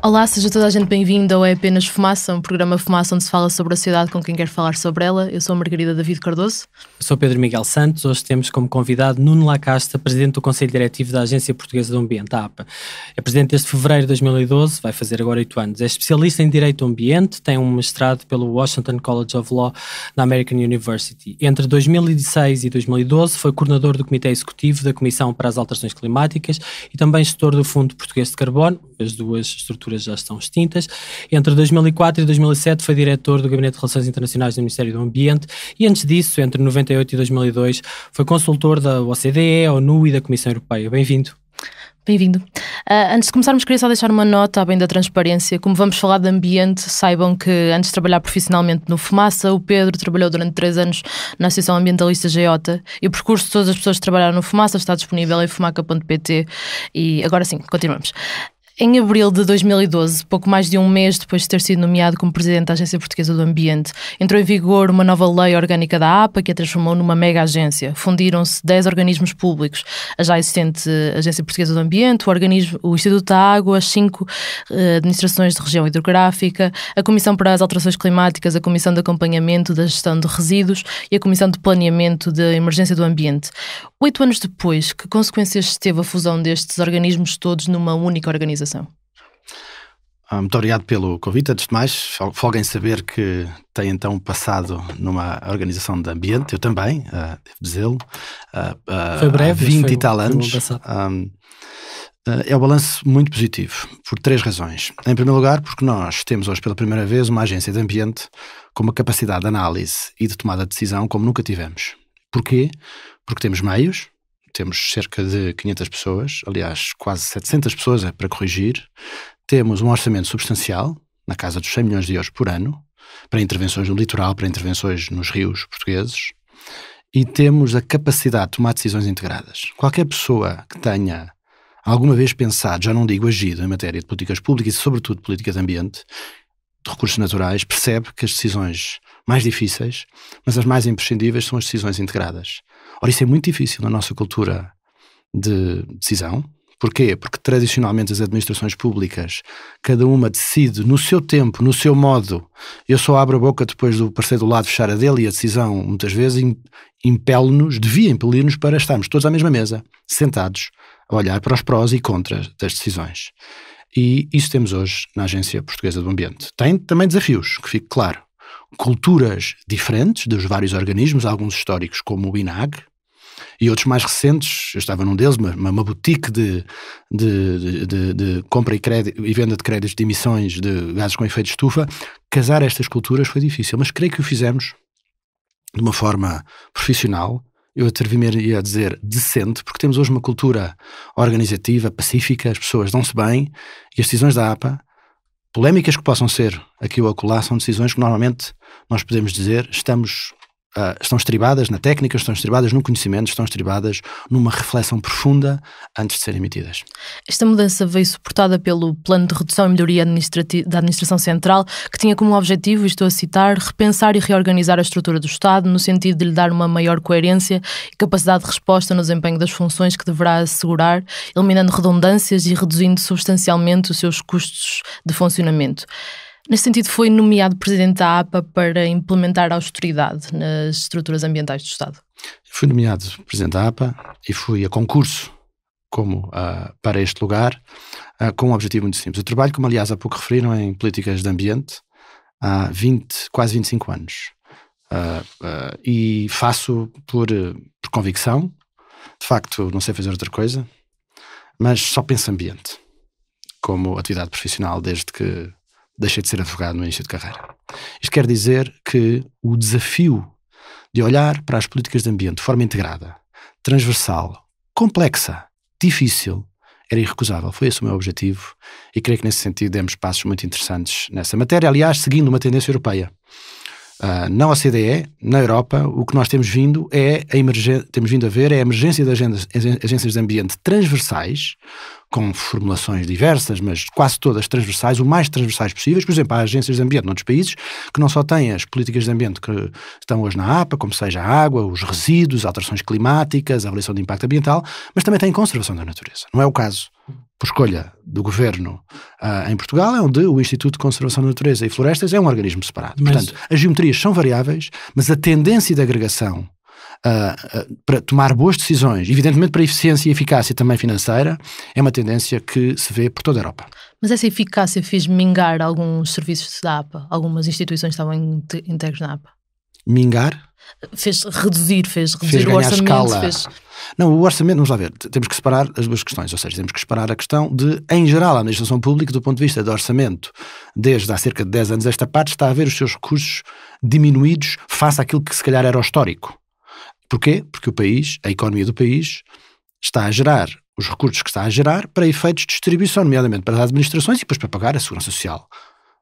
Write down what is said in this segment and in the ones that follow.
Olá, seja toda a gente bem-vinda ao É Apenas Fumaça, um programa Fumaça onde se fala sobre a cidade com quem quer falar sobre ela. Eu sou a Margarida David Cardoso. Eu sou Pedro Miguel Santos. Hoje temos como convidado Nuno Lacasta, Presidente do Conselho Diretivo da Agência Portuguesa do Ambiente, a APA. É Presidente desde fevereiro de 2012, vai fazer agora 8 anos. É especialista em Direito do Ambiente, tem um mestrado pelo Washington College of Law na American University. Entre 2006 e 2012 foi coordenador do Comitê Executivo da Comissão para as Alterações Climáticas e também gestor do Fundo Português de Carbono. As duas estruturas já estão extintas. Entre 2004 e 2007 foi diretor do Gabinete de Relações Internacionais do Ministério do Ambiente e antes disso, entre 98 e 2002, foi consultor da OCDE, ONU e da Comissão Europeia. Bem-vindo. Bem-vindo. Antes de começarmos, queria só deixar uma nota, a bem da transparência. Como vamos falar de ambiente, saibam que antes de trabalhar profissionalmente no Fumaça, o Pedro trabalhou durante 3 anos na Associação Ambientalista GEOTA e o percurso de todas as pessoas que trabalharam no Fumaça está disponível em fumaca.pt. E agora sim, continuamos. Em abril de 2012, pouco mais de um mês depois de ter sido nomeado como Presidente da Agência Portuguesa do Ambiente, entrou em vigor uma nova lei orgânica da APA que a transformou numa mega agência. Fundiram-se 10 organismos públicos, a já existente Agência Portuguesa do Ambiente, o Instituto da Água, as 5 administrações de região hidrográfica, a Comissão para as Alterações Climáticas, a Comissão de Acompanhamento da Gestão de Resíduos e a Comissão de Planeamento de Emergência do Ambiente. 8 anos depois, que consequências teve a fusão destes organismos todos numa única organização? Muito obrigado pelo convite. Antes de mais, folguem saber que tem então passado numa organização de ambiente, eu também, devo dizê-lo. Foi breve, 20 e tal anos. É um balanço muito positivo, por 3 razões. Em primeiro lugar, porque nós temos hoje pela primeira vez uma agência de ambiente com uma capacidade de análise e de tomada de decisão como nunca tivemos. Porquê? Porque temos meios, temos cerca de 500 pessoas, aliás, quase 700 pessoas para corrigir. Temos um orçamento substancial, na casa dos 100 milhões de euros por ano, para intervenções no litoral, para intervenções nos rios portugueses, e temos a capacidade de tomar decisões integradas. Qualquer pessoa que tenha alguma vez pensado, já não digo agido, em matéria de políticas públicas e sobretudo política de ambiente, de recursos naturais, percebe que as decisões mais difíceis, mas as mais imprescindíveis, são as decisões integradas. Ora, isso é muito difícil na nossa cultura de decisão. Porquê? Porque tradicionalmente as administrações públicas, cada uma decide no seu tempo, no seu modo. Eu só abro a boca depois do parceiro do lado fechar a dele, e a decisão muitas vezes impele-nos, devia impelir-nos para estarmos todos à mesma mesa, sentados, a olhar para os prós e contras das decisões. E isso temos hoje na Agência Portuguesa do Ambiente. Tem também desafios, que fique claro. Culturas diferentes dos vários organismos, alguns históricos como o INAG, e outros mais recentes. Eu estava num deles, uma boutique de compra e venda de créditos de emissões de gases com efeito de estufa. Casar estas culturas foi difícil, mas creio que o fizemos de uma forma profissional. Eu atrevi-me a dizer decente, porque temos hoje uma cultura organizativa, pacífica, as pessoas dão-se bem, e as decisões da APA, polémicas que possam ser aqui ou acolá, são decisões que normalmente nós podemos dizer estão estribadas na técnica, estão estribadas no conhecimento, estão estribadas numa reflexão profunda antes de serem emitidas. Esta mudança veio suportada pelo Plano de Redução e Melhoria da Administração Central, que tinha como objetivo, estou a citar, repensar e reorganizar a estrutura do Estado no sentido de lhe dar uma maior coerência e capacidade de resposta no desempenho das funções que deverá assegurar, eliminando redundâncias e reduzindo substancialmente os seus custos de funcionamento. Nesse sentido, foi nomeado Presidente da APA para implementar a austeridade nas estruturas ambientais do Estado. Fui nomeado Presidente da APA e fui a concurso para este lugar com um objetivo muito simples. Eu trabalho, como aliás há pouco referiram, em políticas de ambiente há quase 25 anos. E faço por convicção. De facto, não sei fazer outra coisa, mas só penso ambiente como atividade profissional desde que deixei de ser advogado no início de carreira. Isto quer dizer que o desafio de olhar para as políticas de ambiente de forma integrada, transversal, complexa, difícil, era irrecusável. Foi esse o meu objetivo e creio que nesse sentido demos passos muito interessantes nessa matéria, aliás, seguindo uma tendência europeia. Na OCDE, na Europa, o que nós temos vindo a ver é a emergência de agências de ambiente transversais, com formulações diversas, mas quase todas transversais, o mais transversais possíveis. Por exemplo, há agências de ambiente noutros países que não só têm as políticas de ambiente que estão hoje na APA, como seja a água, os resíduos, alterações climáticas, a avaliação de impacto ambiental, mas também têm conservação da natureza. Não é o caso, por escolha do governo em Portugal é onde o Instituto de Conservação da Natureza e Florestas é um organismo separado. Portanto, as geometrias são variáveis, mas a tendência de agregação para tomar boas decisões, evidentemente para eficiência e eficácia também financeira, é uma tendência que se vê por toda a Europa. Mas essa eficácia fez mingar alguns serviços da APA? Algumas instituições estavam integros na APA? Mingar? Fez reduzir o orçamento. Não, o orçamento, vamos lá ver, temos que separar as duas questões, ou seja, temos que separar a questão de, em geral, a administração pública, do ponto de vista do orçamento, desde há cerca de 10 anos esta parte, está a ver os seus recursos diminuídos face àquilo que se calhar era o histórico. Porquê? Porque o país, a economia do país, está a gerar os recursos que está a gerar para efeitos de distribuição, nomeadamente para as administrações e depois para pagar a segurança social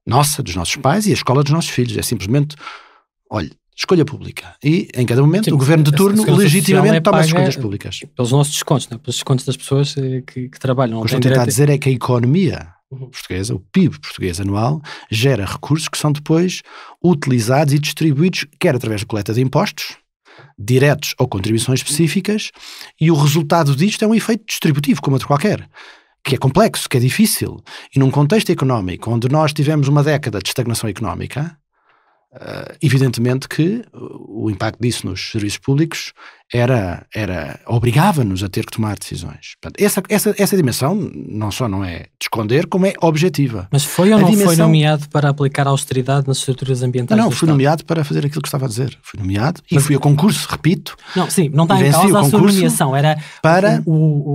nossa, dos nossos pais e a escola dos nossos filhos. É simplesmente, olha, escolha pública. E em cada momento o governo de turno legitimamente toma as escolhas públicas. Pelos nossos descontos, não é? Pelos descontos das pessoas que trabalham. O que eu estou a tentar dizer é que a economia portuguesa, o PIB português anual, gera recursos que são depois utilizados e distribuídos, quer através da coleta de impostos, diretos ou contribuições específicas, e o resultado disto é um efeito distributivo, como outro qualquer, que é complexo, que é difícil. E num contexto económico onde nós tivemos uma década de estagnação económica, evidentemente que o impacto disso nos serviços públicos obrigava-nos a ter que tomar decisões. Portanto, essa dimensão não só não é de esconder, como é objetiva. Mas foi ou não foi nomeado para aplicar austeridade nas estruturas ambientais? Não, fui nomeado para fazer aquilo que estava a dizer. Fui nomeado e fui a concurso, repito. Não, sim, não está em causa a sua nomeação. Era para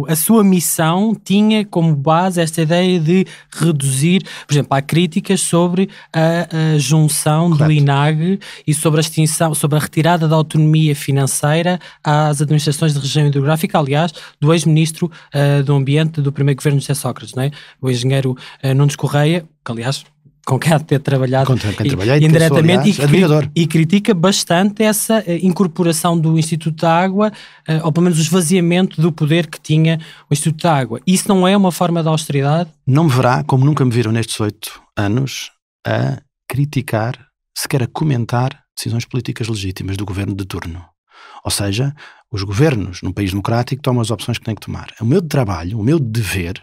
a sua missão tinha como base esta ideia de reduzir, por exemplo, há críticas sobre a junção do INAG e sobre a extinção, sobre a retirada da autonomia financeira às administrações de região hidrográfica, aliás, do ex-ministro do Ambiente do primeiro governo de José Sócrates, não é? O engenheiro Nunes Correia, que aliás, com quem há de ter trabalhado indiretamente, e critica bastante essa incorporação do Instituto da Água, ou pelo menos o esvaziamento do poder que tinha o Instituto da Água. Isso não é uma forma de austeridade? Não me verá, como nunca me viram nestes 8 anos, a criticar, sequer a comentar decisões políticas legítimas do governo de turno. Ou seja, os governos num país democrático tomam as opções que têm que tomar. O meu trabalho, o meu dever,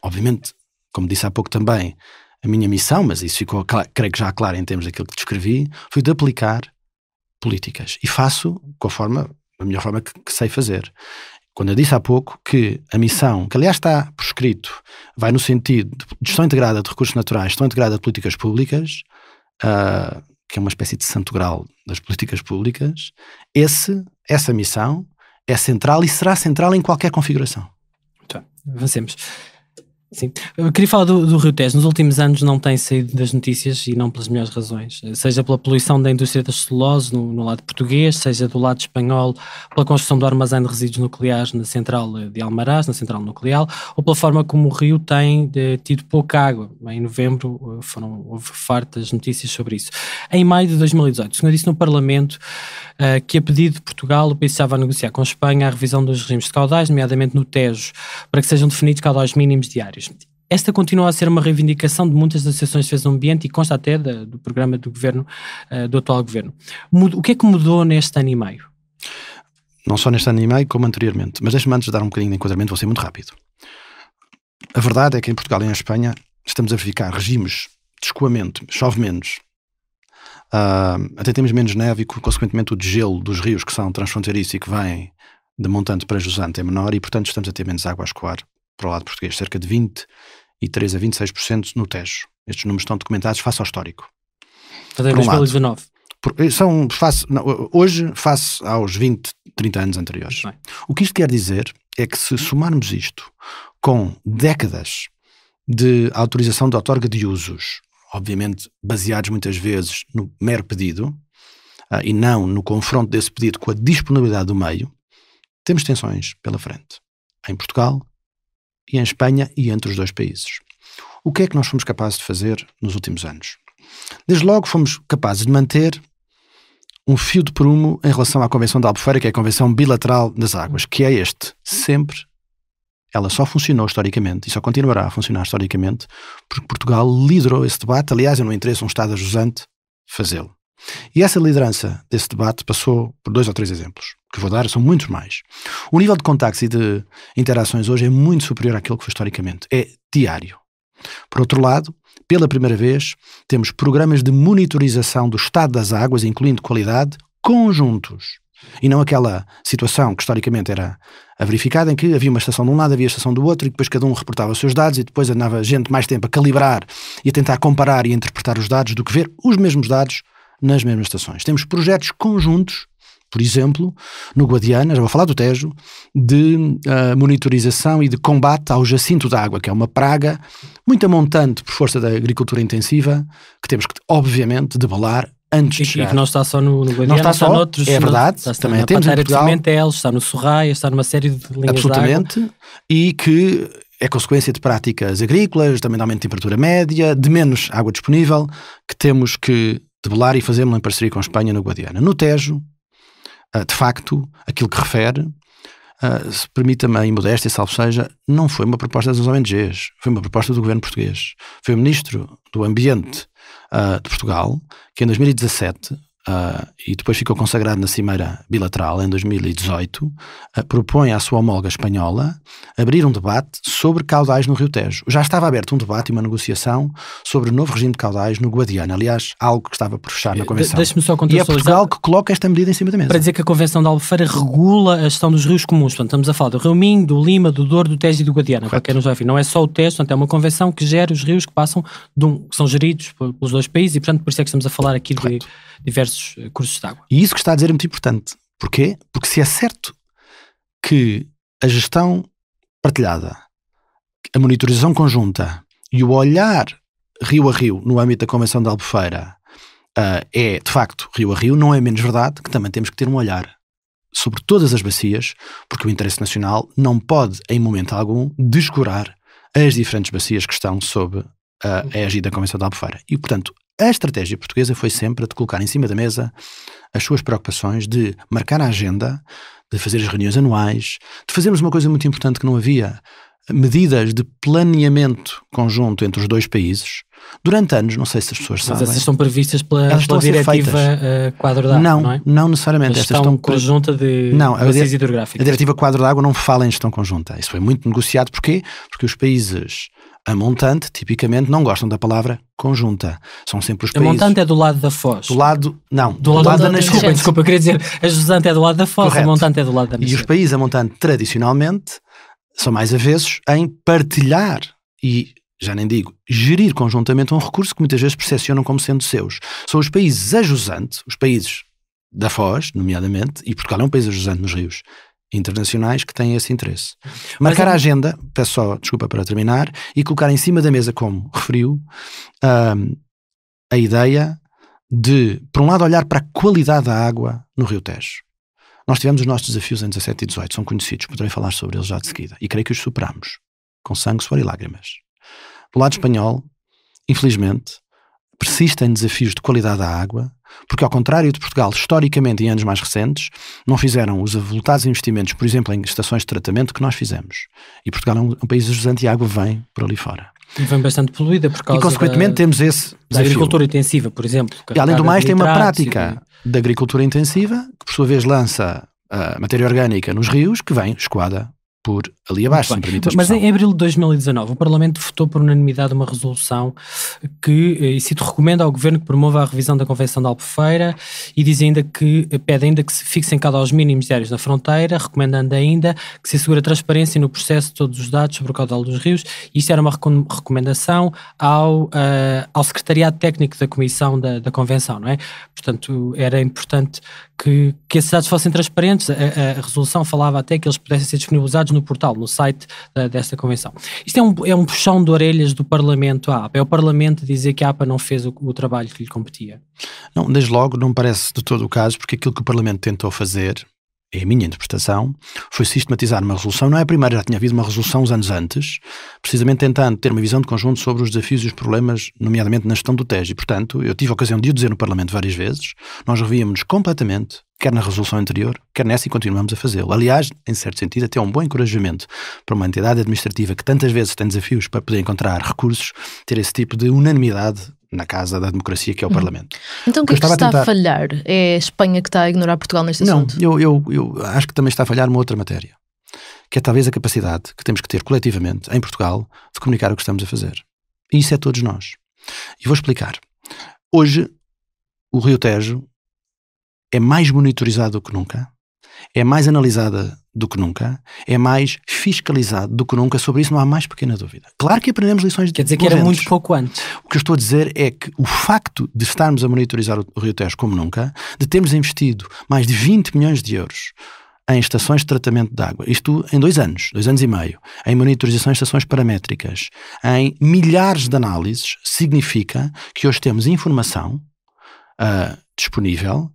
obviamente, como disse há pouco também, a minha missão, mas isso ficou, creio que já claro em termos daquilo que descrevi, foi de aplicar políticas. E faço com a melhor forma que sei fazer. Quando eu disse há pouco que a missão, que aliás está por escrito, vai no sentido de gestão integrada de recursos naturais, gestão integrada de políticas públicas, que é uma espécie de santo grau das políticas públicas, essa missão é central e será central em qualquer configuração. Então, avancemos. Sim. Eu queria falar do Rio Tejo. Nos últimos anos não tem saído das notícias e não pelas melhores razões. Seja pela poluição da indústria das celulose no lado português, seja do lado espanhol, pela construção do armazém de resíduos nucleares na central de Almaraz, na central nuclear, ou pela forma como o Rio tem tido pouca água. Em novembro houve fartas notícias sobre isso. Em maio de 2018, o senhor disse no Parlamento que a pedido de Portugal o país estava a negociar com a Espanha a revisão dos regimes de caudais, nomeadamente no Tejo, para que sejam definidos caudais mínimos diários. Esta continua a ser uma reivindicação de muitas das associações de defesa do ambiente e consta até do programa do governo, do atual governo. O que é que mudou neste ano e meio? Não só neste ano e meio, como anteriormente. Mas deixe-me antes de dar um bocadinho de enquadramento, vou ser muito rápido. A verdade é que em Portugal e em Espanha estamos a verificar regimes de escoamento, chove menos, até temos menos neve e consequentemente o degelo dos rios que são transfronteiriços e que vêm de montante para jusante é menor e portanto estamos a ter menos água a escoar para o lado português, cerca de 23 a 26% no Tejo. Estes números estão documentados face ao histórico. Até 2019. Hoje face aos 20, 30 anos anteriores. Bem. O que isto quer dizer é que se somarmos isto com décadas de autorização de outorga de usos, obviamente baseados muitas vezes no mero pedido e não no confronto desse pedido com a disponibilidade do meio, temos tensões pela frente em Portugal e em Espanha e entre os dois países. O que é que nós fomos capazes de fazer nos últimos anos? Desde logo fomos capazes de manter um fio de prumo em relação à Convenção de Albufeira, que é a Convenção Bilateral das Águas, que é sempre. Ela só funcionou historicamente e só continuará a funcionar historicamente porque Portugal liderou esse debate. Aliás, eu não interessa um Estado ajusante fazê-lo. E essa liderança desse debate passou por 2 ou 3 exemplos, que vou dar, são muitos mais. O nível de contactos e de interações hoje é muito superior àquilo que foi historicamente. É diário. Por outro lado, pela primeira vez, temos programas de monitorização do estado das águas, incluindo qualidade, conjuntos. E não aquela situação que historicamente era verificada, em que havia uma estação de um lado, havia a estação do outro, e depois cada um reportava os seus dados, e depois andava gente mais tempo a calibrar e a tentar comparar e interpretar os dados do que ver os mesmos dados nas mesmas estações. Temos projetos conjuntos, por exemplo, no Guadiana, já vou falar do Tejo, de monitorização e de combate ao jacinto de água, que é uma praga muito amontante por força da agricultura intensiva, que temos que, obviamente, debelar antes de chegar. E que não está só no Guadiana, não está só, noutros, é verdade, também temos em Portugal, de Pimentel, está no Sorraia, está numa série de linhas absolutamente, de água. E que é consequência de práticas agrícolas, também de aumento de temperatura média, de menos água disponível, que temos que debelar e fazê-lo em parceria com a Espanha no Guadiana. No Tejo, de facto, aquilo que refere, se permita-me a imodéstia, salvo seja, não foi uma proposta das ONGs, foi uma proposta do governo português. Foi o Ministro do Ambiente de Portugal, que em 2017, e depois ficou consagrado na Cimeira Bilateral em 2018, propõe à sua homóloga espanhola abrir um debate sobre caudais no Rio Tejo. Já estava aberto um debate e uma negociação sobre o novo regime de caudais no Guadiana, aliás, algo que estava por fechar na Convenção. Deixe-me só contextualizar. E é Portugal que coloca esta medida em cima da mesa. Para dizer que a Convenção de Albufeira regula a gestão dos rios comuns. Portanto, estamos a falar do Rio Minho, do Lima, do Douro, do Tejo e do Guadiana. Para quem não já viu, não é só o Tejo, portanto, é uma convenção que gera os rios que passam que são geridos pelos 2 países e, portanto, por isso é que estamos a falar aqui de diversos cursos de água. E isso que está a dizer é muito importante. Porquê? Porque se é certo que a gestão partilhada, a monitorização conjunta e o olhar rio a rio no âmbito da Convenção de Albufeira é, de facto, rio a rio, não é menos verdade que também temos que ter um olhar sobre todas as bacias, porque o interesse nacional não pode, em momento algum, descurar as diferentes bacias que estão sob a égide da Convenção de Albufeira. E, portanto, a estratégia portuguesa foi sempre a de colocar em cima da mesa as suas preocupações, de marcar a agenda, de fazer as reuniões anuais, de fazermos uma coisa muito importante que não havia, medidas de planeamento conjunto entre os 2 países. Durante anos, não sei se as pessoas sabem. Mas essas estão previstas pela diretiva quadro d'água, não é? Não necessariamente. A gestão conjunta de bacias hidrográficas. A diretiva quadro d'água não fala em gestão conjunta. Isso foi muito negociado. Porquê? Porque os países a montante, tipicamente, não gostam da palavra conjunta. São sempre os países... A montante é do lado da Foz. Do lado... Não. Do lado da nascente. Desculpa, eu queria dizer, a jusante é do lado da Foz, correto. A montante é do lado da nascente. E os países a montante, tradicionalmente, são mais avessos em partilhar e, já nem digo, gerir conjuntamente um recurso que muitas vezes percepcionam como sendo seus. São os países a jusante, os países da Foz, nomeadamente, e Portugal é um país a jusante nos rios internacionais que têm esse interesse. Marcar a agenda, peço só desculpa para terminar, e colocar em cima da mesa, como referiu, a ideia de, por um lado, olhar para a qualidade da água no Rio Tejo. Nós tivemos os nossos desafios em 17 e 18, são conhecidos, poderei falar sobre eles já de seguida, e creio que os superamos, com sangue, suor e lágrimas. Do lado espanhol, infelizmente, persistem desafios de qualidade da água, porque ao contrário de Portugal, historicamente em anos mais recentes, não fizeram os avultados investimentos, por exemplo, em estações de tratamento que nós fizemos. E Portugal é um país jusante e a água vem por ali fora. E vem bastante poluída por causa e, consequentemente, temos esse da agricultura intensiva, por exemplo. E além do mais, tem uma prática da agricultura intensiva, que por sua vez lança a matéria orgânica nos rios, que vem escoada por ali abaixo, se me permite a expressão. Mas em abril de 2019, o Parlamento votou por unanimidade uma resolução que, e cito, recomenda ao Governo que promova a revisão da Convenção de Albufeira e diz ainda que, pede ainda que se fixem caudais mínimos diários na fronteira, recomendando ainda que se assegure a transparência no processo de todos os dados sobre o caudal dos rios. Isto era uma recomendação ao Secretariado Técnico da Comissão da Convenção, não é? Portanto, era importante que esses dados fossem transparentes. A resolução falava até que eles pudessem ser disponibilizados no portal, no site desta convenção. Isto é um puxão de orelhas do Parlamento à APA. É o Parlamento dizer que a APA não fez o trabalho que lhe competia? Não, desde logo não me parece de todo o caso, porque aquilo que o Parlamento tentou fazer, é a minha interpretação, foi sistematizar uma resolução. Não é a primeira, já tinha havido uma resolução uns anos antes, precisamente tentando ter uma visão de conjunto sobre os desafios e os problemas, nomeadamente na gestão do Tejo. E, portanto, eu tive a ocasião de o dizer no Parlamento várias vezes, nós revíamos-nos completamente, quer na resolução anterior, quer nessa, e continuamos a fazê-lo. Aliás, em certo sentido, até um bom encorajamento para uma entidade administrativa que tantas vezes tem desafios para poder encontrar recursos, ter esse tipo de unanimidade na casa da democracia que é o Parlamento. Então o que é que está a falhar? É a Espanha que está a ignorar Portugal neste assunto? Não, eu acho que também está a falhar uma outra matéria, que é talvez a capacidade que temos que ter coletivamente em Portugal de comunicar o que estamos a fazer. E isso é todos nós. E vou explicar. Hoje, o Rio Tejo é mais monitorizado do que nunca, é mais analisada do que nunca, é mais fiscalizado do que nunca. Sobre isso não há mais pequena dúvida. Claro que aprendemos lições de Quer dizer que era muito pouco antes. O que eu estou a dizer é que o facto de estarmos a monitorizar o Rio Tejo como nunca, de termos investido mais de 20 milhões de euros em estações de tratamento de água, isto em 2 anos e meio, em monitorização de estações paramétricas, em milhares de análises, significa que hoje temos informação disponível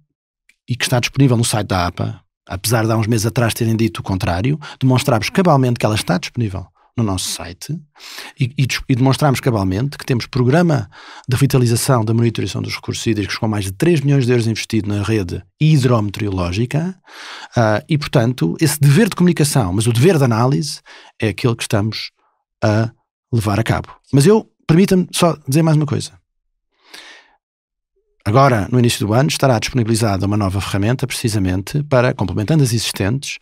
e que está disponível no site da APA. Apesar de há uns meses atrás terem dito o contrário, demonstramos cabalmente que ela está disponível no nosso site e demonstramos cabalmente que temos programa de revitalização da monitorização dos recursos hídricos com mais de 3 milhões de euros investido na rede hidrometeorológica e, portanto, esse dever de comunicação, mas o dever de análise é aquele que estamos a levar a cabo. Mas permita-me só dizer mais uma coisa. Agora, no início do ano, estará disponibilizada uma nova ferramenta precisamente para, complementando as existentes,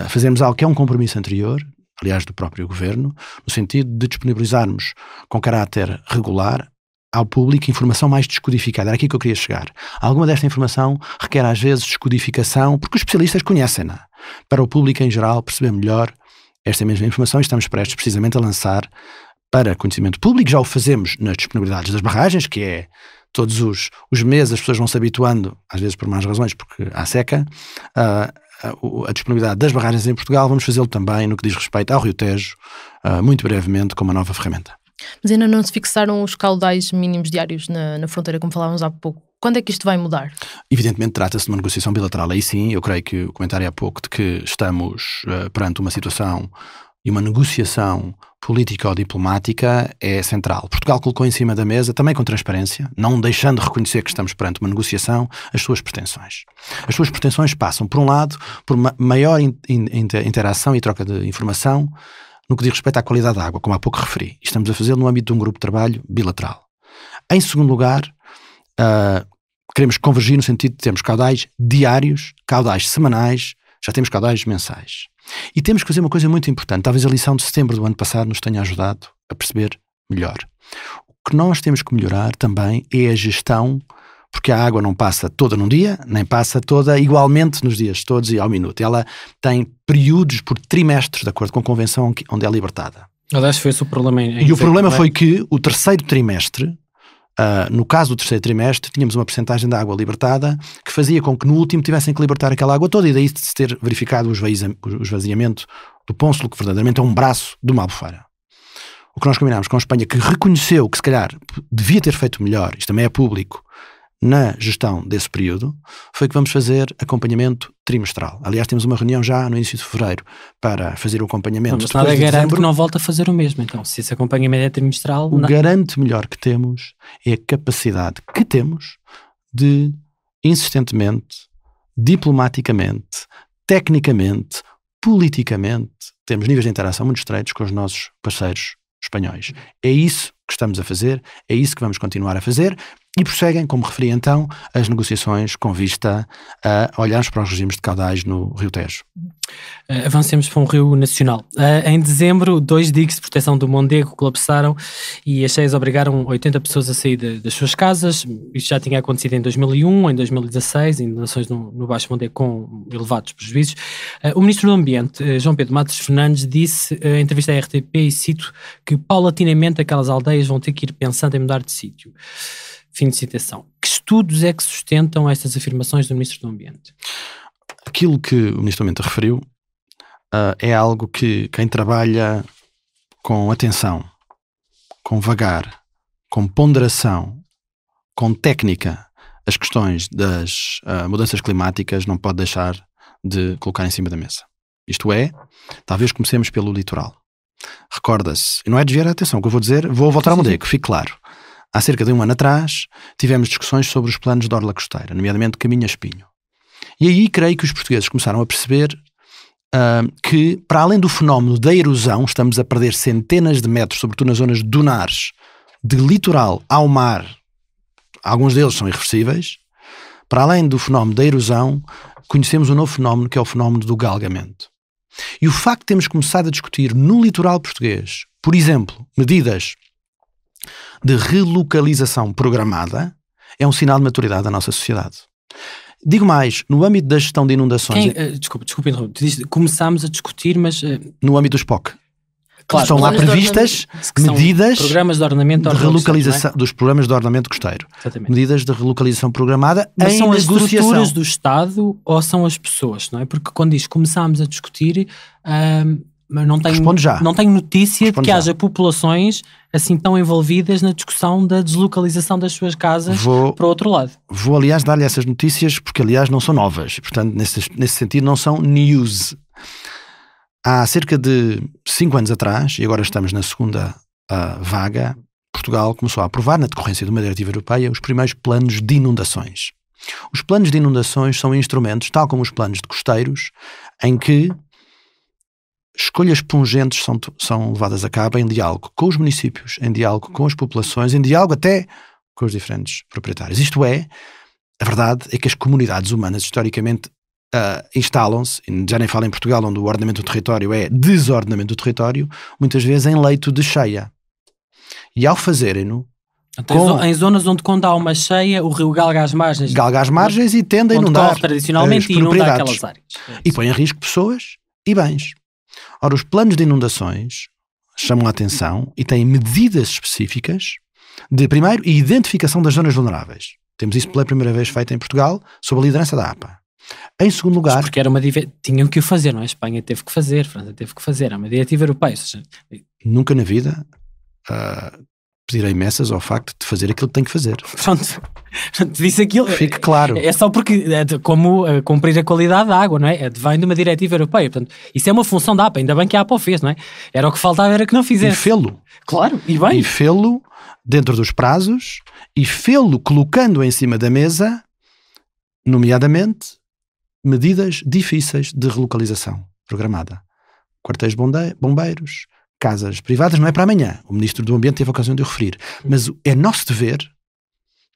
fazermos algo que é um compromisso anterior, aliás do próprio Governo, no sentido de disponibilizarmos com caráter regular ao público informação mais descodificada. Era aqui que eu queria chegar. Alguma desta informação requer às vezes descodificação, porque os especialistas conhecem-na. Para o público em geral perceber melhor esta mesma informação, estamos prestes precisamente a lançar para conhecimento público. Já o fazemos nas disponibilidades das barragens, que é todos os meses as pessoas vão se habituando, às vezes por más razões, porque há seca, a disponibilidade das barragens em Portugal. Vamos fazê-lo também no que diz respeito ao Rio Tejo, muito brevemente, com uma nova ferramenta. Mas ainda não se fixaram os caudais mínimos diários na fronteira, como falávamos há pouco. Quando é que isto vai mudar? Evidentemente trata-se de uma negociação bilateral. Aí sim, eu creio que o comentário há pouco de que estamos perante uma situação e uma negociação política ou diplomática é central. Portugal colocou em cima da mesa, também com transparência, não deixando de reconhecer que estamos perante uma negociação, as suas pretensões. As suas pretensões passam, por um lado, por uma maior interação e troca de informação no que diz respeito à qualidade da água, como há pouco referi. Estamos a fazê-lo no âmbito de um grupo de trabalho bilateral. Em segundo lugar, queremos convergir no sentido de termos caudais diários, caudais semanais, já temos caudais mensais. E temos que fazer uma coisa muito importante. Talvez a lição de setembro do ano passado nos tenha ajudado a perceber melhor. O que nós temos que melhorar também é a gestão, porque a água não passa toda num dia, nem passa toda igualmente nos dias todos e ao minuto. Ela tem períodos por trimestres, de acordo com a convenção onde é libertada. Aliás, foi esse o problema. E o problema foi que o terceiro trimestre, no caso do terceiro trimestre, tínhamos uma percentagem da água libertada que fazia com que no último tivessem que libertar aquela água toda, e daí de se ter verificado o esvaziamento do Pônsulo, que verdadeiramente é um braço de uma albufeira. O que nós combinámos com a Espanha, que reconheceu que se calhar devia ter feito melhor, isto também é público, na gestão desse período, foi que vamos fazer acompanhamento trimestral. Aliás, temos uma reunião já no início de fevereiro para fazer o acompanhamento. Mas nada garante que não volta a fazer o mesmo. Então, se esse acompanhamento é trimestral... O garante melhor que temos é a capacidade que temos de, insistentemente, diplomaticamente, tecnicamente, politicamente, temos níveis de interação muito estreitos com os nossos parceiros espanhóis. É isso que estamos a fazer, é isso que vamos continuar a fazer. E prosseguem, como referi então, as negociações com vista a olharmos para os regimes de caudais no Rio Tejo. Avancemos para um rio nacional. Em dezembro, 2 diques de proteção do Mondego colapsaram e as cheias obrigaram 80 pessoas a sair das suas casas. Isto já tinha acontecido em 2001, em 2016, inundações no Baixo Mondego com elevados prejuízos. O Ministro do Ambiente, João Pedro Matos Fernandes, disse em entrevista à RTP, e cito, que paulatinamente aquelas aldeias vão ter que ir pensando em mudar de sítio. Fim de citação. Que estudos é que sustentam estas afirmações do Ministro do Ambiente? Aquilo que o Ministro do Ambiente referiu é algo que quem trabalha com atenção, com vagar, com ponderação, com técnica, as questões das mudanças climáticas não pode deixar de colocar em cima da mesa. Isto é, talvez comecemos pelo litoral. Recorda-se, e não é desviar a atenção, o que eu vou dizer, vou voltar ao Mondego, que fique claro. Há cerca de 1 ano atrás, tivemos discussões sobre os planos de orla costeira, nomeadamente Caminha-Espinho. E aí creio que os portugueses começaram a perceber que, para além do fenómeno da erosão, estamos a perder centenas de metros, sobretudo nas zonas dunares de litoral ao mar, alguns deles são irreversíveis. Para além do fenómeno da erosão, conhecemos um novo fenómeno, que é o fenómeno do galgamento. E o facto de termos começado a discutir no litoral português, por exemplo, medidas de relocalização programada, é um sinal de maturidade da nossa sociedade. Digo mais, no âmbito da gestão de inundações... Desculpa interromper. Começámos a discutir, mas... No âmbito dos POC. Claro, estão lá previstas medidas programas de ordenamento de relocalização, dos programas de ordenamento costeiro. Exatamente. Medidas de relocalização programada mas em são as negociação. estruturas do Estado ou são as pessoas, não é? Porque quando diz começámos a discutir, mas não tenho notícia de que haja populações assim tão envolvidas na discussão da deslocalização das suas casas para o outro lado. Vou, aliás, dar-lhe essas notícias porque, aliás, não são novas. Portanto, nesse sentido, não são news. Há cerca de 5 anos atrás, e agora estamos na segunda vaga, Portugal começou a aprovar, na decorrência de uma diretiva europeia, os primeiros planos de inundações. Os planos de inundações são instrumentos, tal como os planos de costeiros, em que escolhas pungentes são levadas a cabo em diálogo com os municípios, em diálogo com as populações, em diálogo até com os diferentes proprietários. Isto é, a verdade é que as comunidades humanas, historicamente, instalam-se, já nem falo em Portugal, onde o ordenamento do território é desordenamento do território, muitas vezes em leito de cheia. E ao fazerem-no... Em zonas onde quando há uma cheia, o rio galga as margens. Galga as margens e tende a inundar tradicionalmente e inunda aquelas áreas. E põe em risco pessoas e bens. Ora, os planos de inundações chamam a atenção e têm medidas específicas de, primeiro, identificação das zonas vulneráveis. Temos isso pela primeira vez feito em Portugal, sob a liderança da APA. Em segundo lugar... Porque era tinham que o fazer, não é? A Espanha teve que fazer, a França teve que fazer, é uma diretiva europeia. Ou seja... Nunca na vida pedirei messas ao facto de fazer aquilo que tem que fazer. Pronto, disse aquilo. Fique claro. É só porque, como cumprir a qualidade da água, não é? Vem de uma diretiva europeia. Portanto, isso é uma função da APA, ainda bem que a APA o fez, não é? Era o que faltava, era que não fizesse. E fê-lo. Claro, e bem. E fê-lo dentro dos prazos e fê-lo colocando em cima da mesa, nomeadamente, medidas difíceis de relocalização programada. Quartéis bombeiros, casas privadas, não é para amanhã. O Ministro do Ambiente teve a ocasião de o referir. Mas é nosso dever,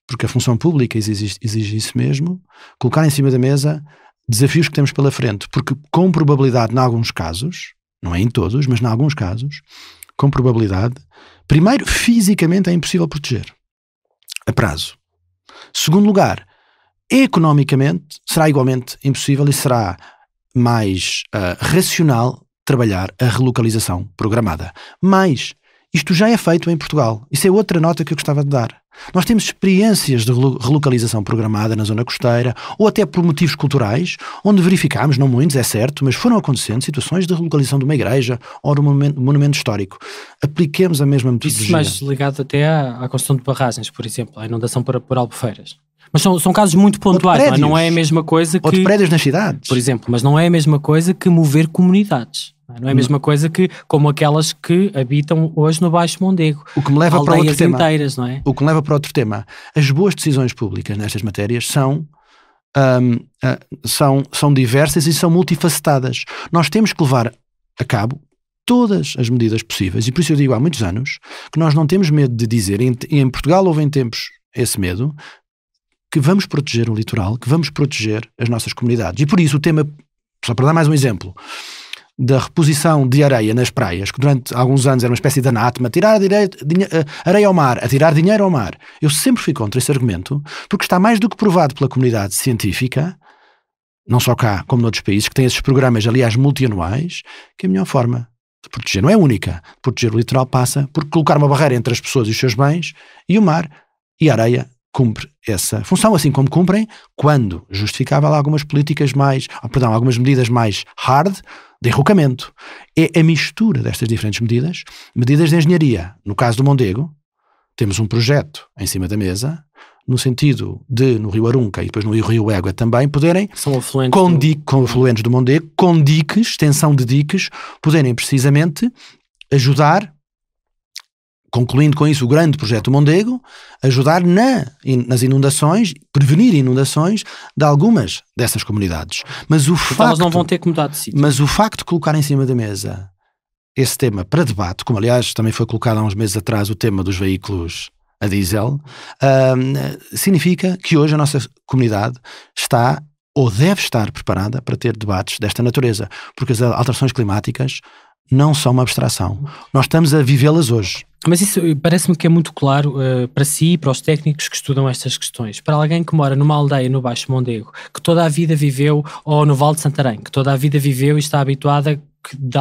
porque a função pública exige isso mesmo, colocar em cima da mesa desafios que temos pela frente. Porque com probabilidade, em alguns casos, não é em todos, mas em alguns casos, com probabilidade, primeiro, fisicamente é impossível proteger. A prazo. Segundo lugar, economicamente será igualmente impossível e será mais racional trabalhar a relocalização programada. Mas isto já é feito em Portugal. Isso é outra nota que eu gostava de dar. Nós temos experiências de relocalização programada na zona costeira ou até por motivos culturais, onde verificámos, não muitos, é certo, mas foram acontecendo situações de relocalização de uma igreja ou de um monumento histórico. Apliquemos a mesma metodologia. Isso mais ligado até à construção de barragens, por exemplo, à inundação por albufeiras. Mas são casos muito pontuais, não é a mesma coisa que... Ou de prédios nas cidades. Por exemplo, mas não é a mesma coisa que mover comunidades. Não é a mesma coisa que como aquelas que habitam hoje no Baixo Mondego. O que me leva para outro tema. Inteiras, não é? O que me leva para outro tema. As boas decisões públicas nestas matérias são diversas e são multifacetadas. Nós temos que levar a cabo todas as medidas possíveis, e por isso eu digo há muitos anos que nós não temos medo de dizer, e em Portugal houve em tempos esse medo, que vamos proteger o litoral, que vamos proteger as nossas comunidades. E por isso o tema, só para dar mais um exemplo, da reposição de areia nas praias, que durante alguns anos era uma espécie de anátema, tirar areia ao mar, atirar dinheiro ao mar. Eu sempre fui contra esse argumento, porque está mais do que provado pela comunidade científica, não só cá, como noutros países, que têm esses programas, aliás, multianuais, que a melhor forma de proteger, não é única, de proteger o litoral passa por colocar uma barreira entre as pessoas e os seus bens, e o mar e a areia cumpre essa função, assim como cumprem quando justificável algumas políticas algumas medidas mais hard de enrocamento. É a mistura destas diferentes medidas de engenharia. No caso do Mondego, temos um projeto em cima da mesa, no sentido de, no Rio Arunca e depois no Rio Égua também, poderem, com afluentes do Mondego, com diques, extensão de diques, poderem precisamente ajudar, concluindo com isso o grande projeto do Mondego, ajudar nas inundações, prevenir inundações de algumas dessas comunidades. Mas elas não vão ter que mudar de sítio. Mas o facto de colocar em cima da mesa esse tema para debate, como aliás também foi colocado há uns meses atrás o tema dos veículos a diesel, significa que hoje a nossa comunidade está ou deve estar preparada para ter debates desta natureza, porque as alterações climáticas não são uma abstração. Nós estamos a vivê-las hoje. Mas isso parece-me que é muito claro para si e para os técnicos que estudam estas questões. Para alguém que mora numa aldeia no Baixo Mondego, que toda a vida viveu, ou no Vale de Santarém, que toda a vida viveu e está habituada que de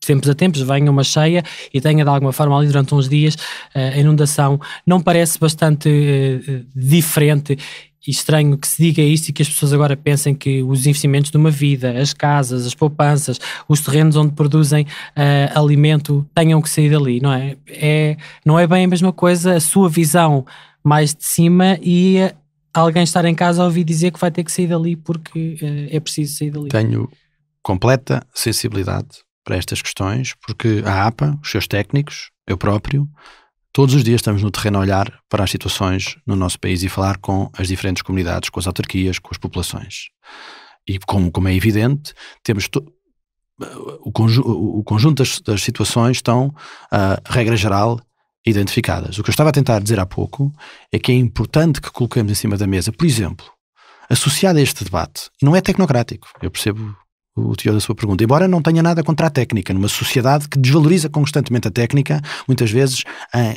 tempos a tempos venha uma cheia e tenha de alguma forma ali durante uns dias a inundação, não parece bastante diferente e estranho que se diga isto e que as pessoas agora pensem que os investimentos de uma vida, as casas, as poupanças, os terrenos onde produzem alimento tenham que sair dali, não é? Não é bem a mesma coisa a sua visão mais de cima e alguém estar em casa a ouvir dizer que vai ter que sair dali porque é preciso sair dali. Tenho completa sensibilidade para estas questões, porque a APA, os seus técnicos, eu próprio, todos os dias estamos no terreno a olhar para as situações no nosso país e falar com as diferentes comunidades, com as autarquias, com as populações. E como é evidente, temos o conjunto das situações estão, regra geral, identificadas. O que eu estava a tentar dizer há pouco é que é importante que coloquemos em cima da mesa, por exemplo, associado a este debate, e não é tecnocrático, eu percebo o teor da sua pergunta, embora não tenha nada contra a técnica, numa sociedade que desvaloriza constantemente a técnica, muitas vezes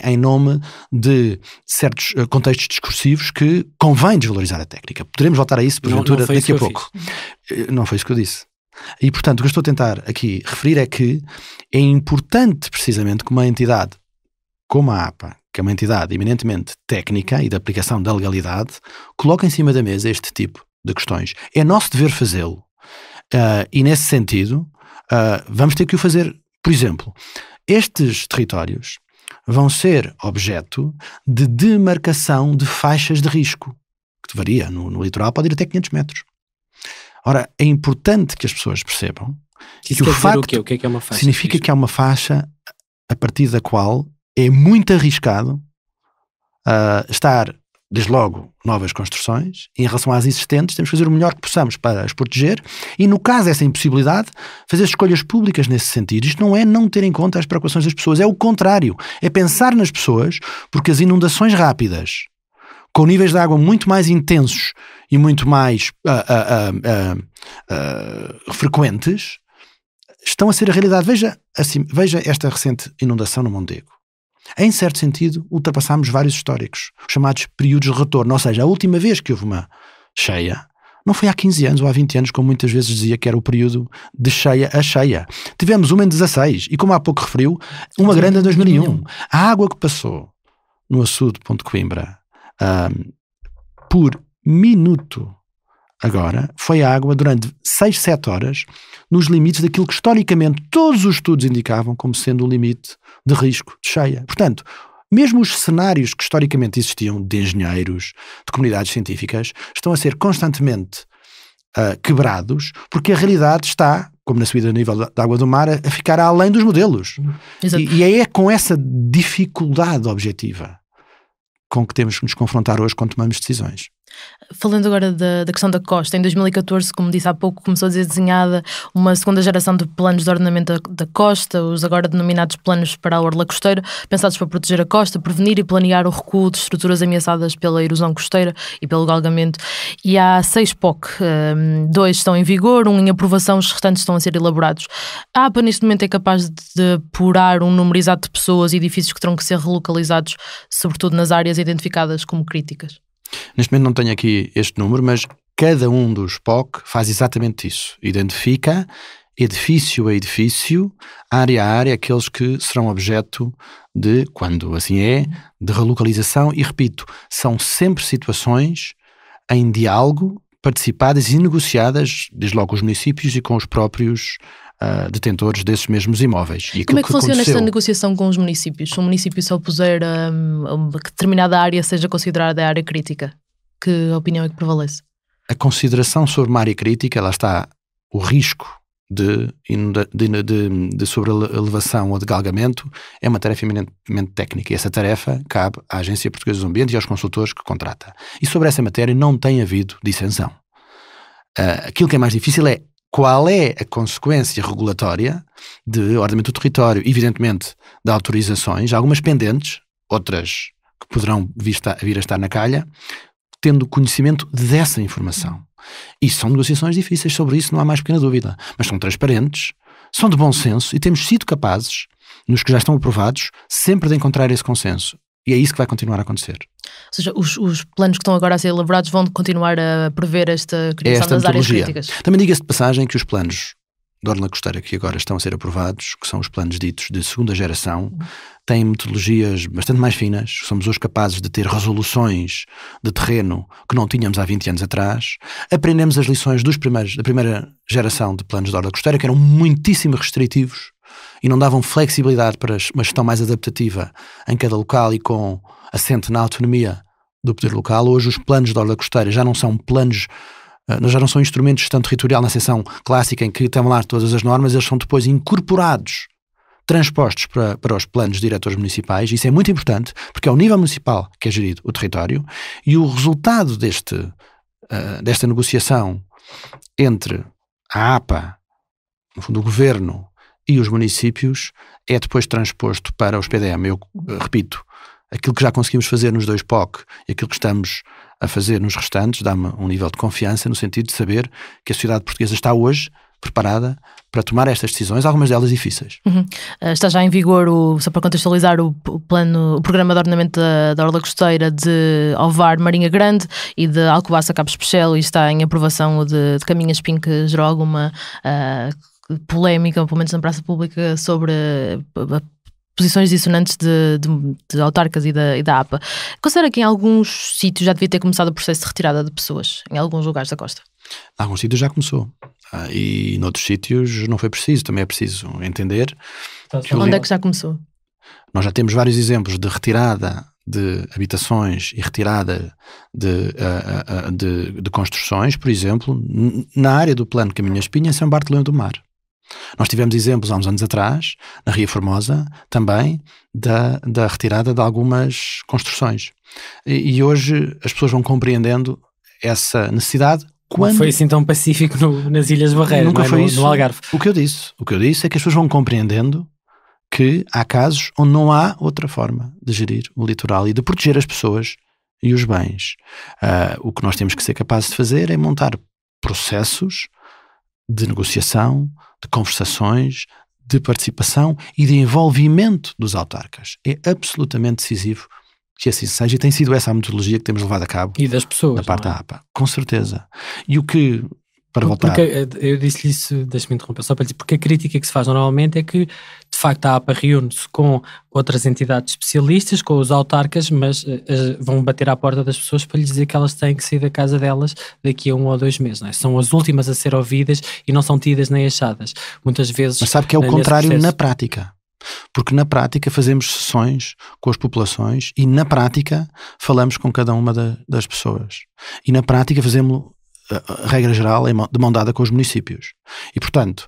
em nome de certos contextos discursivos que convém desvalorizar a técnica. Poderemos voltar a isso, porventura, daqui a pouco. Não foi isso que eu disse. E, portanto, o que eu estou a tentar aqui referir é que é importante, precisamente, que uma entidade como a APA, que é uma entidade eminentemente técnica e de aplicação da legalidade, coloque em cima da mesa este tipo de questões. É nosso dever fazê-lo. E nesse sentido, vamos ter que o fazer. Por exemplo, estes territórios vão ser objeto de demarcação de faixas de risco, que varia no litoral, pode ir até 500 metros. Ora, é importante que as pessoas percebam que o facto o que é uma faixa significa que há uma faixa a partir da qual é muito arriscado estar, desde logo, novas construções, e em relação às existentes temos que fazer o melhor que possamos para as proteger e, no caso dessa impossibilidade, fazer escolhas públicas nesse sentido. Isto não é não ter em conta as preocupações das pessoas, é o contrário, é pensar nas pessoas, porque as inundações rápidas, com níveis de água muito mais intensos e muito mais frequentes, estão a ser a realidade. Veja esta recente inundação no Mondego. Em certo sentido, ultrapassámos vários históricos, chamados períodos de retorno, ou seja, a última vez que houve uma cheia não foi há 15 anos ou há 20 anos, como muitas vezes dizia que era o período de cheia a cheia. Tivemos uma em 16 e, como há pouco referiu, uma grande em 2001. A água que passou no açude de Ponte Coimbra por minuto agora foi a água durante 6, 7 horas nos limites daquilo que historicamente todos os estudos indicavam como sendo o limite de risco de cheia. Portanto, mesmo os cenários que historicamente existiam de engenheiros, de comunidades científicas, estão a ser constantemente quebrados, porque a realidade está, como na subida do nível da água do mar, a ficar além dos modelos. E é com essa dificuldade objetiva com que temos que nos confrontar hoje quando tomamos decisões. Falando agora da questão da costa, em 2014, como disse há pouco, começou a ser desenhada uma segunda geração de planos de ordenamento da costa, os agora denominados planos para a orla costeira, pensados para proteger a costa, prevenir e planear o recuo de estruturas ameaçadas pela erosão costeira e pelo galgamento. E há 6 POC, 2 estão em vigor, 1 em aprovação, os restantes estão a ser elaborados. A APA neste momento é capaz de apurar um número exato de pessoas e edifícios que terão que ser relocalizados, sobretudo nas áreas identificadas como críticas? Neste momento não tenho aqui este número, mas cada um dos POC faz exatamente isso. Identifica edifício a edifício, área a área, aqueles que serão objeto de, quando assim é, de relocalização. E repito, são sempre situações em diálogo, participadas e negociadas, desde logo com os municípios e com os próprios detentores desses mesmos imóveis. E como é que funciona esta negociação com os municípios? Se um município se opuser a que determinada área seja considerada área crítica, que opinião é que prevalece? A consideração sobre uma área crítica, lá está o risco de sobreelevação ou de galgamento, é uma tarefa eminentemente técnica, e essa tarefa cabe à Agência Portuguesa do Ambiente e aos consultores que contrata. E sobre essa matéria não tem havido dissensão. Aquilo que é mais difícil é qual é a consequência regulatória de ordenamento do território, evidentemente de autorizações, algumas pendentes, outras que poderão vir a estar na calha, tendo conhecimento dessa informação. E são negociações difíceis, sobre isso não há mais pequena dúvida, mas são transparentes, são de bom senso e temos sido capazes, nos que já estão aprovados, sempre de encontrar esse consenso. E é isso que vai continuar a acontecer. Ou seja, os planos que estão agora a ser elaborados vão continuar a prever esta criação das áreas críticas. Também diga-se de passagem que os planos de orla costeira que agora estão a ser aprovados, que são os planos ditos de segunda geração, têm metodologias bastante mais finas. Somos hoje capazes de ter resoluções de terreno que não tínhamos há 20 anos atrás. Aprendemos as lições da primeira geração de planos de orla costeira, que eram muitíssimo restritivos e não davam flexibilidade para uma gestão mais adaptativa em cada local e com assente na autonomia do poder local. Hoje os planos de orla costeira já não são planos, já não são instrumentos de gestão territorial na seção clássica em que estão lá todas as normas, eles são depois incorporados, transpostos para os planos de diretores municipais. Isso é muito importante porque é o nível municipal que é gerido o território e o resultado desta negociação entre a APA, no fundo o governo, e os municípios é depois transposto para os PDM. Eu repito, aquilo que já conseguimos fazer nos 2 POC e aquilo que estamos a fazer nos restantes dá-me um nível de confiança no sentido de saber que a sociedade portuguesa está hoje preparada para tomar estas decisões, algumas delas difíceis. Está já em vigor, só para contextualizar, o programa de ordenamento da orla costeira de Ovar, Marinha Grande e de Alcobaça, Cabo Especial, e está em aprovação de Caminha Espinho, que gerou alguma polémica, pelo menos na praça pública, sobre posições dissonantes de autarcas e da APA. Considera que em alguns sítios já devia ter começado o processo de retirada de pessoas, em alguns lugares da costa? Em alguns sítios já começou. E noutros sítios não foi preciso. Também é preciso entender. Onde é que já começou? Nós já temos vários exemplos de retirada de habitações e retirada de construções, por exemplo, na área do plano Caminha Espinho, em São Bartolomeu do Mar. Nós tivemos exemplos há uns anos atrás, na Ria Formosa, também da retirada de algumas construções. E hoje as pessoas vão compreendendo essa necessidade. Não foi assim tão pacífico nas Ilhas Barreiras, nunca foi no Algarve. O que eu disse é que as pessoas vão compreendendo que há casos onde não há outra forma de gerir o litoral e de proteger as pessoas e os bens. O que nós temos que ser capazes de fazer é montar processos de negociação, de conversações, de participação e de envolvimento dos autarcas. É absolutamente decisivo que assim seja, e tem sido essa a metodologia que temos levado a cabo. E das pessoas. Da parte da APA, com certeza. E o que, para voltar... Porque eu disse-lhe isso, deixa-me interromper, só para dizer, porque a crítica que se faz normalmente é que, de facto, a APA reúne-se com outras entidades especialistas, com os autarcas, mas vão bater à porta das pessoas para lhes dizer que elas têm que sair da casa delas daqui a 1 ou 2 meses. Não é? São as últimas a ser ouvidas e não são tidas nem achadas. Muitas vezes... Mas sabe que é o contrário na prática. Porque na prática fazemos sessões com as populações e na prática falamos com cada uma das pessoas. E na prática fazemos, a regra geral, de mão dada com os municípios. E portanto...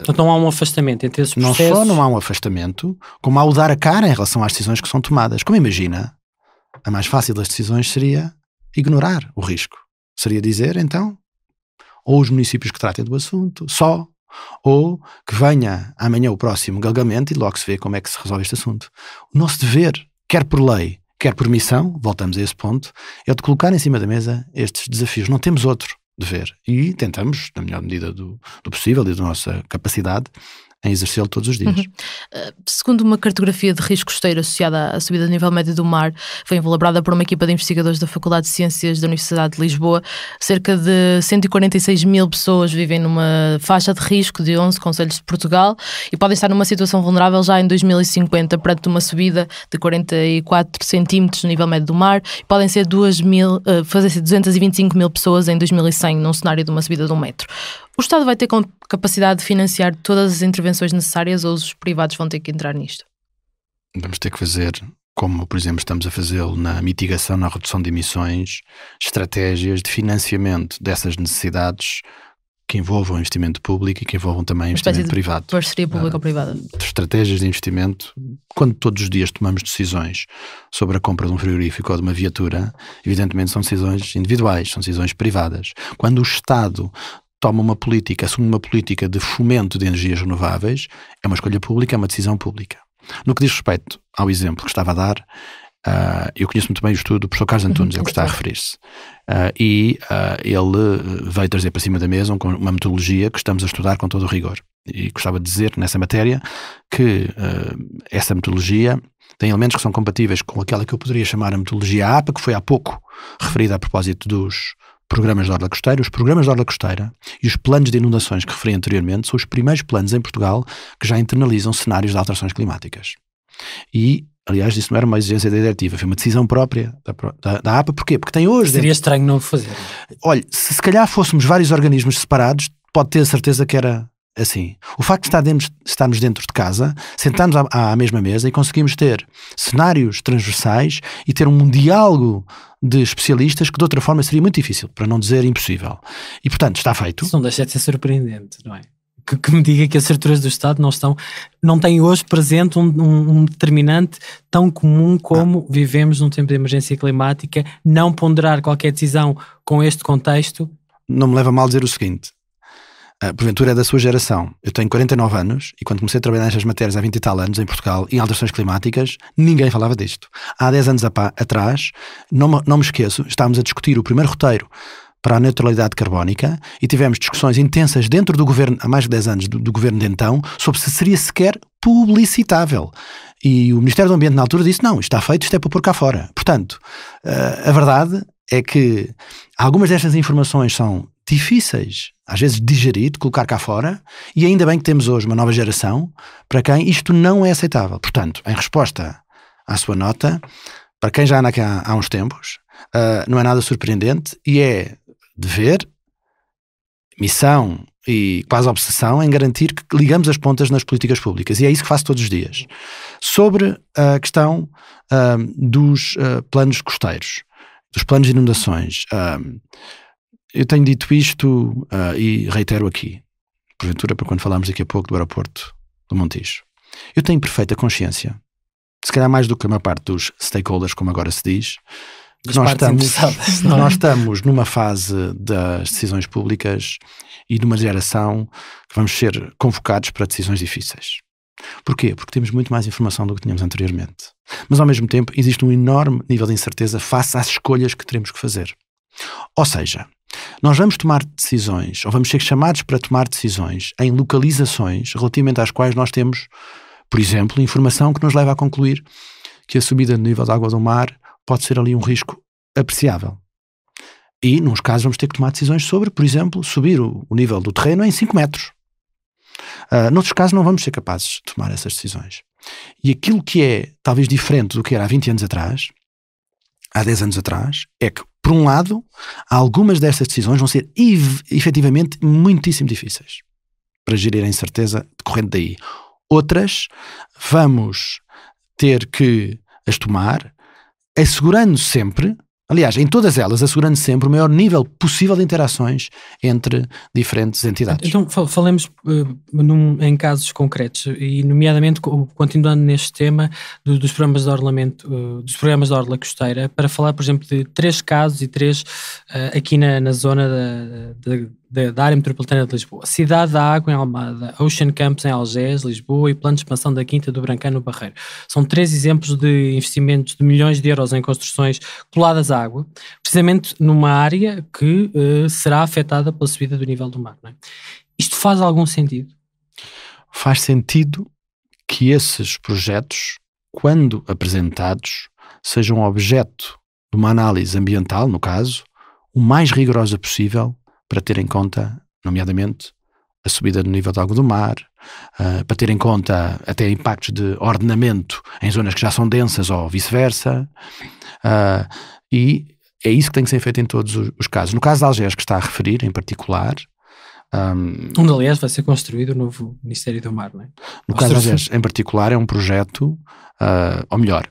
Então há um afastamento entre esses processos... Não só não há um afastamento, como há o dar a cara em relação às decisões que são tomadas. Como imagina, a mais fácil das decisões seria ignorar o risco. Seria dizer, então, ou os municípios que tratem do assunto, só... ou que venha amanhã o próximo galgamento e logo se vê como é que se resolve este assunto. O nosso dever, quer por lei, quer por missão, voltamos a esse ponto, é de colocar em cima da mesa estes desafios. Não temos outro dever. E tentamos, na melhor medida do possível e da nossa capacidade, em exercê-lo todos os dias. Segundo uma cartografia de risco costeiro associada à subida do nível médio do mar, foi elaborada por uma equipa de investigadores da Faculdade de Ciências da Universidade de Lisboa, cerca de 146 mil pessoas vivem numa faixa de risco de 11 concelhos de Portugal e podem estar numa situação vulnerável já em 2050, perante uma subida de 44 centímetros no nível médio do mar, e podem ser 225 mil pessoas em 2100, num cenário de uma subida de 1 metro. O Estado vai ter capacidade de financiar todas as intervenções necessárias ou os privados vão ter que entrar nisto? Vamos ter que fazer, como por exemplo estamos a fazê-lo na mitigação, na redução de emissões, estratégias de financiamento dessas necessidades que envolvam investimento público e que envolvam também investimento privado. Parceria público-privada. Estratégias de investimento. Quando todos os dias tomamos decisões sobre a compra de um frigorífico ou de uma viatura, evidentemente são decisões individuais, são decisões privadas. Quando o Estado toma uma política, assume uma política de fomento de energias renováveis, é uma escolha pública, é uma decisão pública. No que diz respeito ao exemplo que estava a dar, eu conheço muito bem o estudo do professor Carlos Antunes, é o que está a referir-se. Ele veio trazer para cima da mesa uma metodologia que estamos a estudar com todo o rigor. E gostava de dizer nessa matéria que essa metodologia tem elementos que são compatíveis com aquela que eu poderia chamar a metodologia APA, que foi há pouco referida a propósito dos programas de orla costeira. Os programas de orla costeira e os planos de inundações que referi anteriormente são os primeiros planos em Portugal que já internalizam cenários de alterações climáticas. E, aliás, isso não era uma exigência da diretiva, foi uma decisão própria da APA. Porquê? Porque tem hoje... Seria estranho não o fazer. Olha, se calhar fôssemos vários organismos separados, pode ter a certeza que era assim. O facto de estarmos dentro de casa, sentarmos à mesma mesa e conseguimos ter cenários transversais e ter um diálogo de especialistas que de outra forma seria muito difícil, para não dizer impossível. E portanto está feito. Isso não deixa de ser surpreendente, não é? Que me diga que as estruturas do Estado não têm hoje presente um determinante tão comum como vivemos num tempo de emergência climática, não ponderar qualquer decisão com este contexto. Não me leva a mal dizer o seguinte, porventura é da sua geração. Eu tenho 49 anos e quando comecei a trabalhar nestas matérias há 20 e tal anos em Portugal, em alterações climáticas, ninguém falava disto. Há 10 anos atrás, não me esqueço, estávamos a discutir o primeiro roteiro para a neutralidade carbónica e tivemos discussões intensas dentro do governo, há mais de 10 anos, do governo de então, sobre se seria sequer publicitável. E o Ministério do Ambiente na altura disse, não, isto está feito, isto é para pôr cá fora. Portanto, a verdade é que algumas destas informações são difíceis, às vezes, de digerir, de colocar cá fora, e ainda bem que temos hoje uma nova geração para quem isto não é aceitável. Portanto, em resposta à sua nota, para quem já anda aqui há uns tempos, não é nada surpreendente e é dever, missão e quase obsessão em garantir que ligamos as pontas nas políticas públicas, e é isso que faço todos os dias. Sobre a questão dos planos costeiros, dos planos de inundações, eu tenho dito isto e reitero aqui, porventura para quando falarmos daqui a pouco do aeroporto do Montijo. Eu tenho perfeita consciência, se calhar mais do que a maior parte dos stakeholders, como agora se diz, que nós estamos numa fase das decisões públicas e numa geração que vamos ser convocados para decisões difíceis. Porquê? Porque temos muito mais informação do que tínhamos anteriormente. Mas ao mesmo tempo existe um enorme nível de incerteza face às escolhas que teremos que fazer. Ou seja, nós vamos tomar decisões, ou vamos ser chamados para tomar decisões em localizações relativamente às quais nós temos, por exemplo, informação que nos leva a concluir que a subida do nível da água do mar pode ser ali um risco apreciável. E, nos casos, vamos ter que tomar decisões sobre, por exemplo, subir o nível do terreno em 5 metros. Noutros casos, não vamos ser capazes de tomar essas decisões. E aquilo que é, talvez, diferente do que era há 20 anos atrás, há 10 anos atrás, é que, por um lado, algumas destas decisões vão ser efetivamente muitíssimo difíceis para gerir a incerteza decorrente daí. Outras, vamos ter que as tomar assegurando sempre, aliás, em todas elas, assegurando sempre o maior nível possível de interações entre diferentes entidades. Então, falemos em casos concretos e, nomeadamente, continuando neste tema dos programas de orla costeira, para falar, por exemplo, de 3 casos e 3 aqui na zona da área metropolitana de Lisboa. Cidade da Água em Almada, Ocean Campus em Algés, Lisboa, e plano de expansão da Quinta do Brancano no Barreiro. São 3 exemplos de investimentos de milhões de euros em construções coladas à água, precisamente numa área que será afetada pela subida do nível do mar, não é? Isto faz algum sentido? Faz sentido que esses projetos, quando apresentados, sejam objeto de uma análise ambiental, no caso, o mais rigorosa possível, para ter em conta, nomeadamente, a subida do nível da água do mar, para ter em conta até impactos de ordenamento em zonas que já são densas ou vice-versa, e é isso que tem que ser feito em todos os casos. No caso de Algés, que está a referir em particular... onde, aliás, vai ser construído o novo Ministério do Mar, não é? No caso de Algés, em particular, é um projeto, ou melhor,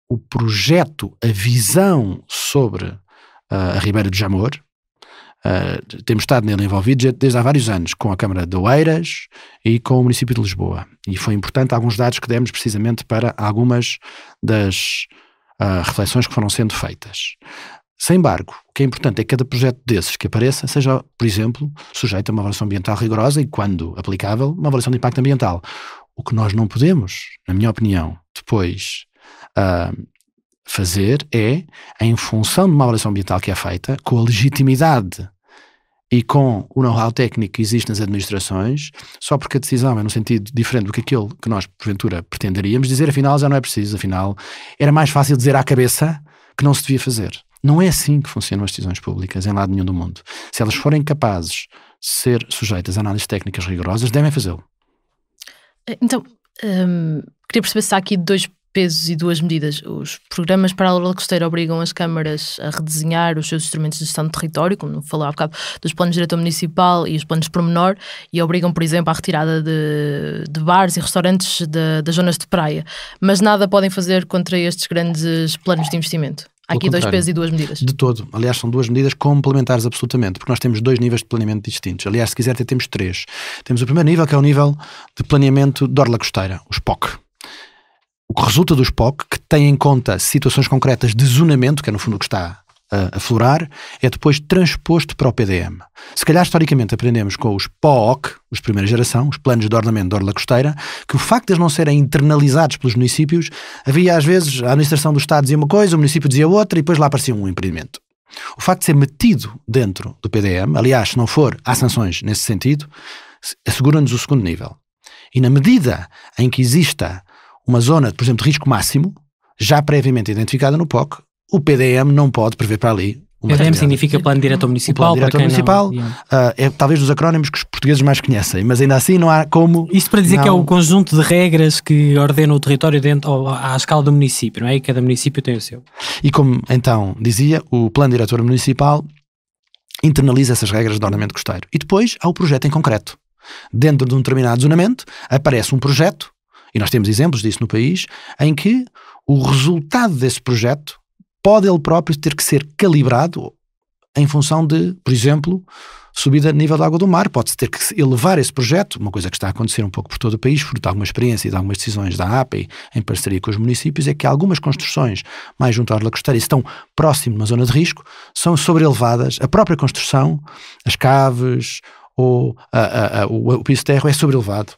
o projeto, a visão sobre a Ribeira do Jamor, temos estado nele envolvidos desde há vários anos, com a Câmara de Oeiras e com o município de Lisboa. E foi importante alguns dados que demos precisamente para algumas das reflexões que foram sendo feitas. Sem embargo, o que é importante é que cada projeto desses que apareça seja, por exemplo, sujeito a uma avaliação ambiental rigorosa e, quando aplicável, uma avaliação de impacto ambiental. O que nós não podemos, na minha opinião, depois fazer é, em função de uma avaliação ambiental que é feita, com a legitimidade e com o know-how técnico que existe nas administrações, só porque a decisão é num sentido diferente do que aquilo que nós, porventura, pretenderíamos, dizer afinal já não é preciso, afinal era mais fácil dizer à cabeça que não se devia fazer. Não é assim que funcionam as decisões públicas em lado nenhum do mundo. Se elas forem capazes de ser sujeitas a análises técnicas rigorosas, devem fazê-lo. Então, queria perceber se há aqui 2 pesos e 2 medidas. Os programas para a orla costeira obrigam as câmaras a redesenhar os seus instrumentos de gestão de território, como falou há bocado, dos planos de diretor municipal e os planos de pormenor, e obrigam, por exemplo, à retirada de bares e restaurantes das zonas de praia. Mas nada podem fazer contra estes grandes planos de investimento. Há aqui 2 pesos e 2 medidas. De todo. Aliás, são 2 medidas complementares absolutamente, porque nós temos 2 níveis de planeamento distintos. Aliás, se quiser, temos 3. Temos o primeiro nível, que é o nível de planeamento de orla costeira, os POC. O que resulta dos POC, que tem em conta situações concretas de zonamento, que é no fundo o que está a aflorar, é depois transposto para o PDM. Se calhar, historicamente, aprendemos com os POC, os de primeira geração, os planos de ordenamento da orla costeira, que o facto de eles não serem internalizados pelos municípios, havia às vezes a administração do Estado dizia uma coisa, o município dizia outra, e depois lá aparecia um empreendimento. O facto de ser metido dentro do PDM, aliás, se não for, há sanções nesse sentido, assegura-nos o segundo nível. E na medida em que exista uma zona, por exemplo, de risco máximo, já previamente identificada no POC, o PDM não pode prever para ali. PDM significa Plano Diretor Municipal. O Plano Diretor Municipal é talvez dos acrónimos que os portugueses mais conhecem, mas ainda assim não há como... Isto para dizer que é o conjunto de regras que ordenam o território dentro, à escala do município, não é? E cada município tem o seu. E como então dizia, o Plano Diretor Municipal internaliza essas regras de ordenamento costeiro. E depois há o projeto em concreto. Dentro de um determinado zonamento aparece um projeto, e nós temos exemplos disso no país, em que o resultado desse projeto pode ele próprio ter que ser calibrado em função de, por exemplo, subida de nível da água do mar. Pode-se ter que elevar esse projeto, uma coisa que está a acontecer um pouco por todo o país, fruto de alguma experiência e de algumas decisões da APA em parceria com os municípios, é que algumas construções mais junto à orla costeira e estão próximo de uma zona de risco, são sobreelevadas, a própria construção, as caves ou o piso de terra é sobrelevado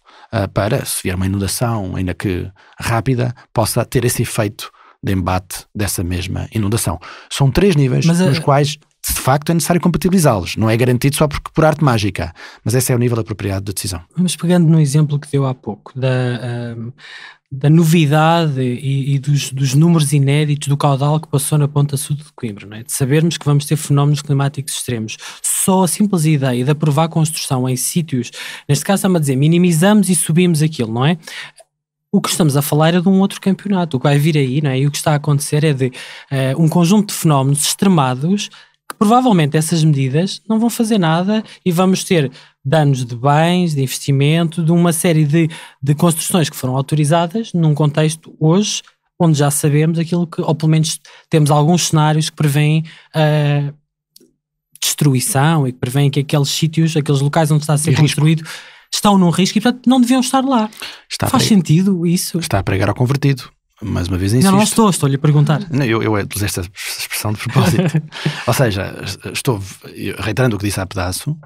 para, se vier uma inundação, ainda que rápida, possa ter esse efeito de embate dessa mesma inundação. São 3 níveis nos quais, de facto, é necessário compatibilizá-los. Não é garantido só por arte mágica, mas esse é o nível apropriado da decisão. Mas pegando no exemplo que deu há pouco, da novidade e dos números inéditos do caudal que passou na ponta sul de Coimbra, não é? De sabermos que vamos ter fenómenos climáticos extremos. Só a simples ideia de aprovar a construção em sítios, neste caso estamos a dizer, minimizamos e subimos aquilo, não é? O que estamos a falar é de um outro campeonato. O que vai vir aí, não é? E o que está a acontecer é de um conjunto de fenómenos extremados que provavelmente essas medidas não vão fazer nada e vamos ter danos de bens, de investimento, de uma série de construções que foram autorizadas num contexto hoje onde já sabemos aquilo que, ou pelo menos temos alguns cenários que prevêem destruição e que prevêem que aqueles sítios, aqueles locais onde está a ser construído estão num risco e, portanto, não deviam estar lá. Faz sentido isso? Está a pregar ao convertido. Mais uma vez insisto. Não estou-lhe a perguntar. Não, eu utilizei esta expressão de propósito. Ou seja, estou reiterando o que disse há pedaço,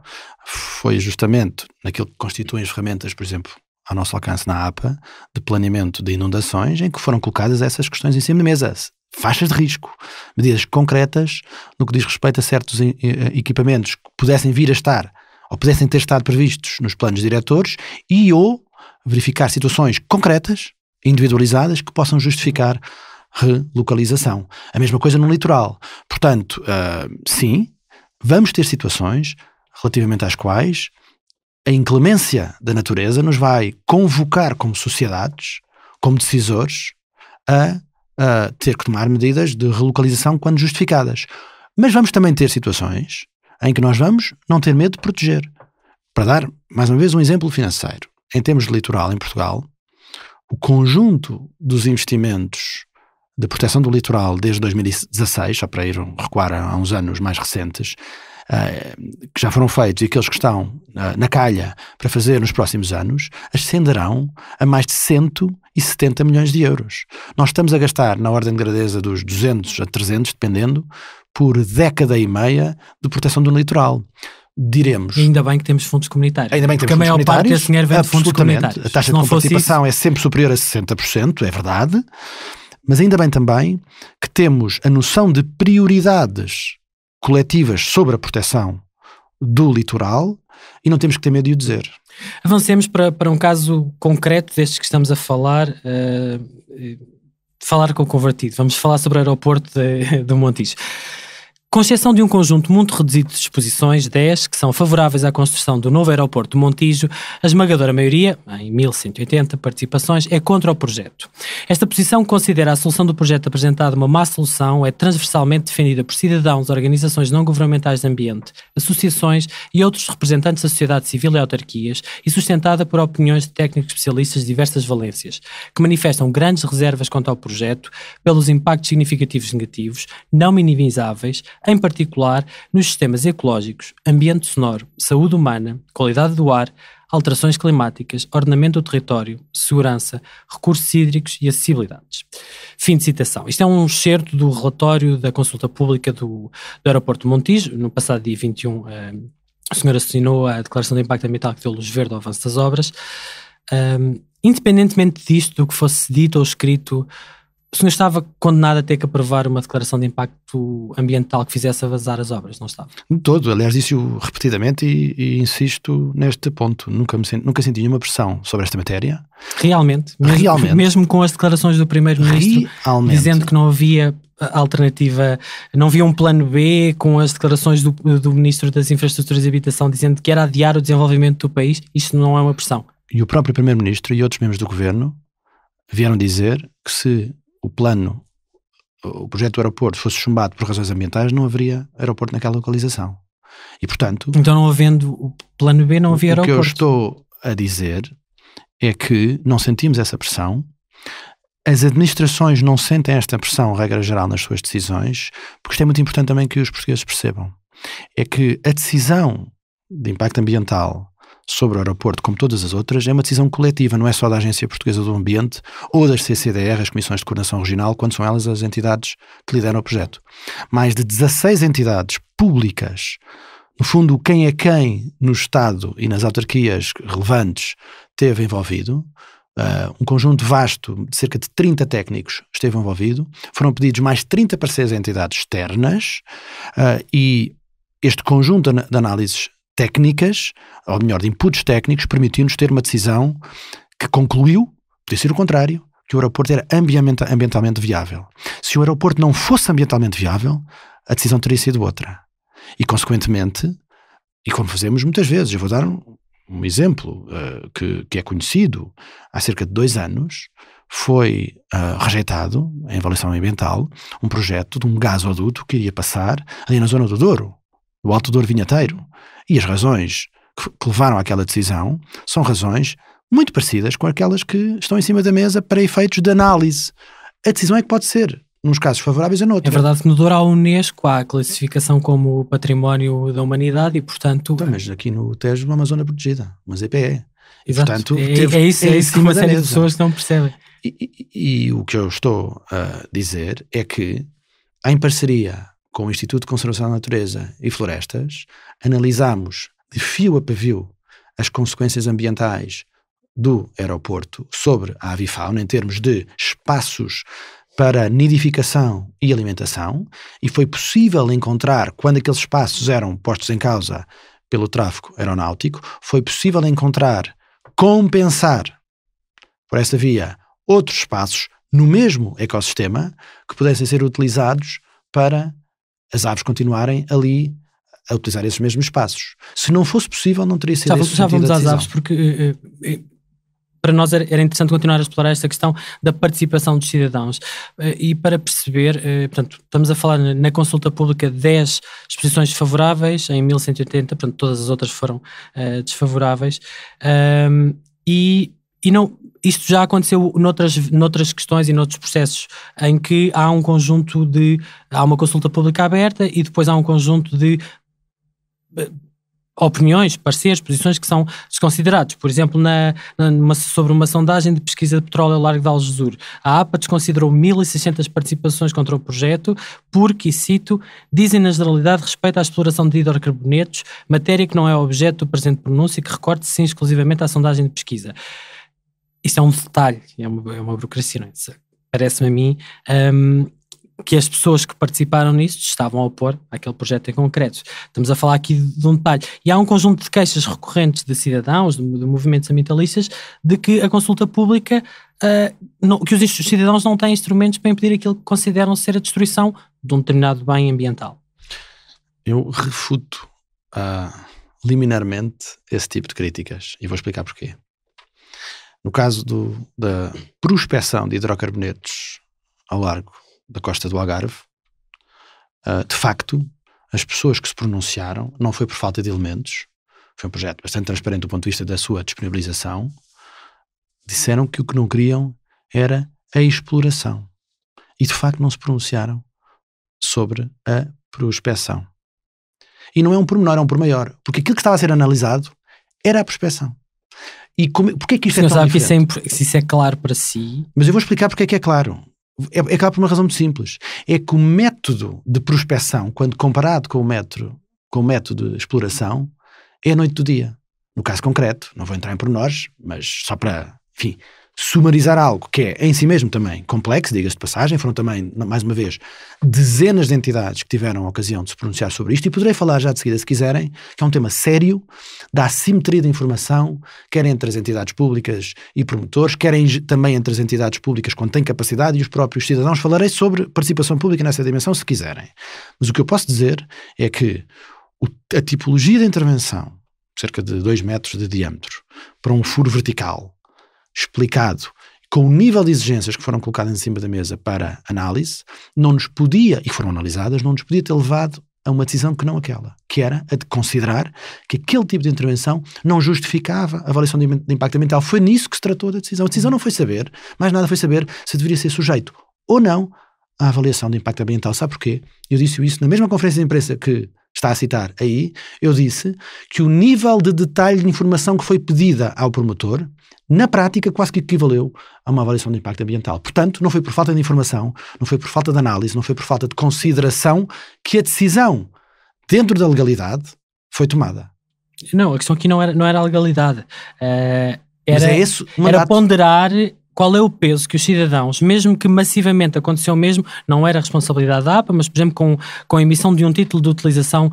foi justamente naquilo que constituem as ferramentas, por exemplo, ao nosso alcance na APA, de planeamento de inundações, em que foram colocadas essas questões em cima da mesa. Faixas de risco, medidas concretas no que diz respeito a certos equipamentos que pudessem vir a estar ou pudessem ter estado previstos nos planos diretores ou verificar situações concretas, individualizadas, que possam justificar relocalização. A mesma coisa no litoral. Portanto, sim, vamos ter situações relativamente às quais a inclemência da natureza nos vai convocar como sociedades, como decisores, a ter que tomar medidas de relocalização quando justificadas. Mas vamos também ter situações em que nós vamos não ter medo de proteger. Para dar, mais uma vez, um exemplo financeiro. Em termos de litoral em Portugal, o conjunto dos investimentos de proteção do litoral desde 2016, só para ir recuar a uns anos mais recentes, que já foram feitos e aqueles que estão na calha para fazer nos próximos anos, ascenderão a mais de 120 270 milhões de euros. Nós estamos a gastar na ordem de grandeza dos 200 a 300, dependendo, por década e meia de proteção do litoral. Diremos... E ainda bem que temos fundos comunitários. Ainda bem que temos fundos comunitários. Porque a maior parte desse dinheiro vem de fundos comunitários. A taxa de participação é sempre superior a 60%, é verdade. Mas ainda bem também que temos a noção de prioridades coletivas sobre a proteção do litoral e não temos que ter medo de o dizer. Avancemos para um caso concreto destes que estamos a falar, falar com o convertido. Vamos falar sobre o aeroporto de Montijo. Com exceção de um conjunto muito reduzido de disposições, 10, que são favoráveis à construção do novo aeroporto de Montijo, a esmagadora maioria, em 1180 participações, é contra o projeto. Esta posição considera a solução do projeto apresentada uma má solução, é transversalmente defendida por cidadãos, organizações não governamentais de ambiente, associações e outros representantes da sociedade civil e autarquias, e sustentada por opiniões de técnicos especialistas de diversas valências, que manifestam grandes reservas quanto ao projeto, pelos impactos significativos negativos, não minimizáveis, em particular nos sistemas ecológicos, ambiente sonoro, saúde humana, qualidade do ar, alterações climáticas, ordenamento do território, segurança, recursos hídricos e acessibilidades. Fim de citação. Isto é um excerto do relatório da consulta pública do aeroporto de Montijo. No passado dia 21, o senhor assinou a declaração de impacto ambiental que deu luz verde ao avanço das obras. Independentemente disto, do que fosse dito ou escrito, o senhor estava condenado a ter que aprovar uma declaração de impacto ambiental que fizesse avançar as obras, não estava? Todo, aliás, disse-o repetidamente e insisto neste ponto. Nunca senti nenhuma pressão sobre esta matéria. Realmente? Mesmo com as declarações do Primeiro-Ministro dizendo que não havia alternativa, não havia um plano B, com as declarações do Ministro das Infraestruturas e Habitação dizendo que era adiar o desenvolvimento do país, isto não é uma pressão? E o próprio Primeiro-Ministro e outros membros do Governo vieram dizer que se o projeto do aeroporto fosse chumbado por razões ambientais, não haveria aeroporto naquela localização. E, portanto... Então, não havendo o plano B, não havia aeroporto. O que eu estou a dizer é que não sentimos essa pressão, as administrações não sentem esta pressão, regra geral, nas suas decisões, porque isto é muito importante também que os portugueses percebam. É que a decisão de impacto ambiental sobre o aeroporto, como todas as outras, é uma decisão coletiva, não é só da Agência Portuguesa do Ambiente ou das CCDR, as Comissões de Coordenação Regional, quando são elas as entidades que lideram o projeto. Mais de 16 entidades públicas, no fundo, quem é quem no Estado e nas autarquias relevantes esteve envolvido, um conjunto vasto de cerca de 30 técnicos esteve envolvido, foram pedidos mais 30 parceiros a entidades externas e este conjunto de análises técnicas, ou melhor, de inputs técnicos, permitiu-nos ter uma decisão que concluiu, podia ser o contrário, que o aeroporto era ambientalmente viável. Se o aeroporto não fosse ambientalmente viável, a decisão teria sido outra. E, consequentemente, e como fazemos muitas vezes, eu vou dar um exemplo que é conhecido, há cerca de 2 anos, foi rejeitado, em avaliação ambiental, um projeto de um gasoduto que iria passar ali na zona do Douro, do Alto Douro Vinheteiro. E as razões que levaram àquela decisão são razões muito parecidas com aquelas que estão em cima da mesa para efeitos de análise. A decisão é que pode ser, nos casos favoráveis, a noutra. É verdade que no Douro há a Unesco, há a classificação como Património da Humanidade e, portanto... Então, mas aqui no Tejo é uma zona protegida, uma ZPE. Exato. Portanto, é isso que uma série de pessoas não percebem. E o que eu estou a dizer é que, em parceria com o Instituto de Conservação da Natureza e Florestas, analisámos de fio a pavio as consequências ambientais do aeroporto sobre a avifauna em termos de espaços para nidificação e alimentação, e foi possível encontrar, quando aqueles espaços eram postos em causa pelo tráfego aeronáutico, foi possível compensar por essa via outros espaços no mesmo ecossistema que pudessem ser utilizados para as aves continuarem ali a utilizar esses mesmos espaços. Se não fosse possível, não teria sido esse o sentido da decisão. Já vamos às aves, porque para nós era interessante continuar a explorar esta questão da participação dos cidadãos e para perceber, portanto, estamos a falar na consulta pública de 10 exposições favoráveis em 1180, portanto todas as outras foram desfavoráveis e não... Isto já aconteceu noutras questões e noutros processos em que há um conjunto há uma consulta pública aberta e depois há um conjunto de opiniões, pareceres, posições que são desconsiderados. Por exemplo, sobre uma sondagem de pesquisa de petróleo ao largo de Algesur, a APA desconsiderou 1.600 participações contra o projeto porque, e cito, dizem na generalidade respeito à exploração de hidrocarbonetos, matéria que não é objeto do presente pronúncio e que recorte sim exclusivamente à sondagem de pesquisa. Isto é um detalhe, é uma burocracia, não é? Parece-me a mim que as pessoas que participaram nisto estavam a opor àquele projeto em concreto. Estamos a falar aqui de um detalhe. E há um conjunto de queixas recorrentes de cidadãos, de movimentos ambientalistas, de que a consulta pública, que os cidadãos não têm instrumentos para impedir aquilo que consideram ser a destruição de um determinado bem ambiental. Eu refuto liminarmente esse tipo de críticas e vou explicar porquê. No caso da prospecção de hidrocarbonetos ao largo da costa do Algarve, de facto, as pessoas que se pronunciaram não foi por falta de elementos, foi um projeto bastante transparente do ponto de vista da sua disponibilização, disseram que o que não queriam era a exploração. E de facto não se pronunciaram sobre a prospecção. E não é um pormenor, é um pormaior, porque aquilo que estava a ser analisado era a prospecção. E porque é que isto é tão diferente? Se isso é claro para si... Mas eu vou explicar porque é que é claro. É claro por uma razão muito simples. É que o método de prospecção, quando comparado com o método de exploração, é a noite do dia. No caso concreto, não vou entrar em pormenores, mas só para, enfim, sumarizar algo que é em si mesmo também complexo, diga-se de passagem, foram também, mais uma vez, dezenas de entidades que tiveram a ocasião de se pronunciar sobre isto, e poderei falar já de seguida, se quiserem, que é um tema sério, da assimetria de informação, quer entre as entidades públicas e promotores, quer também entre as entidades públicas quando têm capacidade e os próprios cidadãos. Falarei sobre participação pública nessa dimensão, se quiserem. Mas o que eu posso dizer é que a tipologia de intervenção, cerca de 2 metros de diâmetro, para um furo vertical, explicado, com o nível de exigências que foram colocadas em cima da mesa para análise, não nos podia, e foram analisadas, não nos podia ter levado a uma decisão que não aquela, que era a de considerar que aquele tipo de intervenção não justificava a avaliação de impacto ambiental. Foi nisso que se tratou da decisão. A decisão não foi saber, mais nada foi saber se deveria ser sujeito ou não à avaliação de impacto ambiental. Sabe porquê? Eu disse isso na mesma conferência de imprensa que está a citar aí. Eu disse que o nível de detalhe de informação que foi pedida ao promotor, na prática, quase que equivaleu a uma avaliação de impacto ambiental. Portanto, não foi por falta de informação, não foi por falta de análise, não foi por falta de consideração que a decisão, dentro da legalidade, foi tomada. Não, a questão aqui não era a legalidade. Era ponderar qual é o peso que os cidadãos, mesmo que massivamente aconteceu mesmo, não era responsabilidade da APA, mas, por exemplo, com a emissão de um título de utilização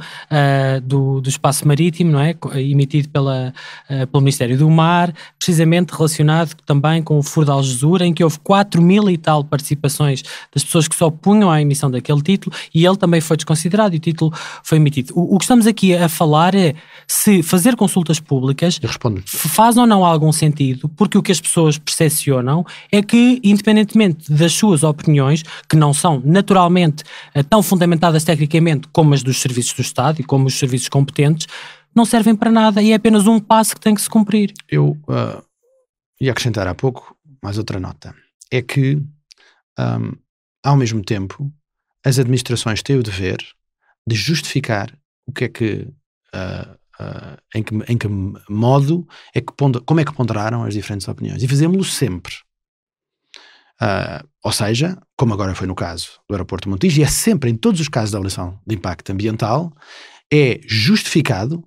do espaço marítimo, não é? Emitido pelo Ministério do Mar, precisamente relacionado também com o furo de Algesur, em que houve 4.000 e tal participações das pessoas que se opunham à emissão daquele título, e ele também foi desconsiderado e o título foi emitido. O que estamos aqui a falar é se fazer consultas públicas faz ou não algum sentido, porque o que as pessoas percepcionam é que, independentemente das suas opiniões, que não são naturalmente tão fundamentadas tecnicamente como as dos serviços do Estado e como os serviços competentes, não servem para nada e é apenas um passo que tem que se cumprir. Eu ia acrescentar há pouco mais outra nota. É que, ao mesmo tempo, as administrações têm o dever de justificar o que é que... em que modo é que como é que ponderaram as diferentes opiniões, e fazemos-lo sempre. Ou seja, como agora foi no caso do aeroporto de Montijo, e é sempre em todos os casos de avaliação de impacto ambiental, é justificado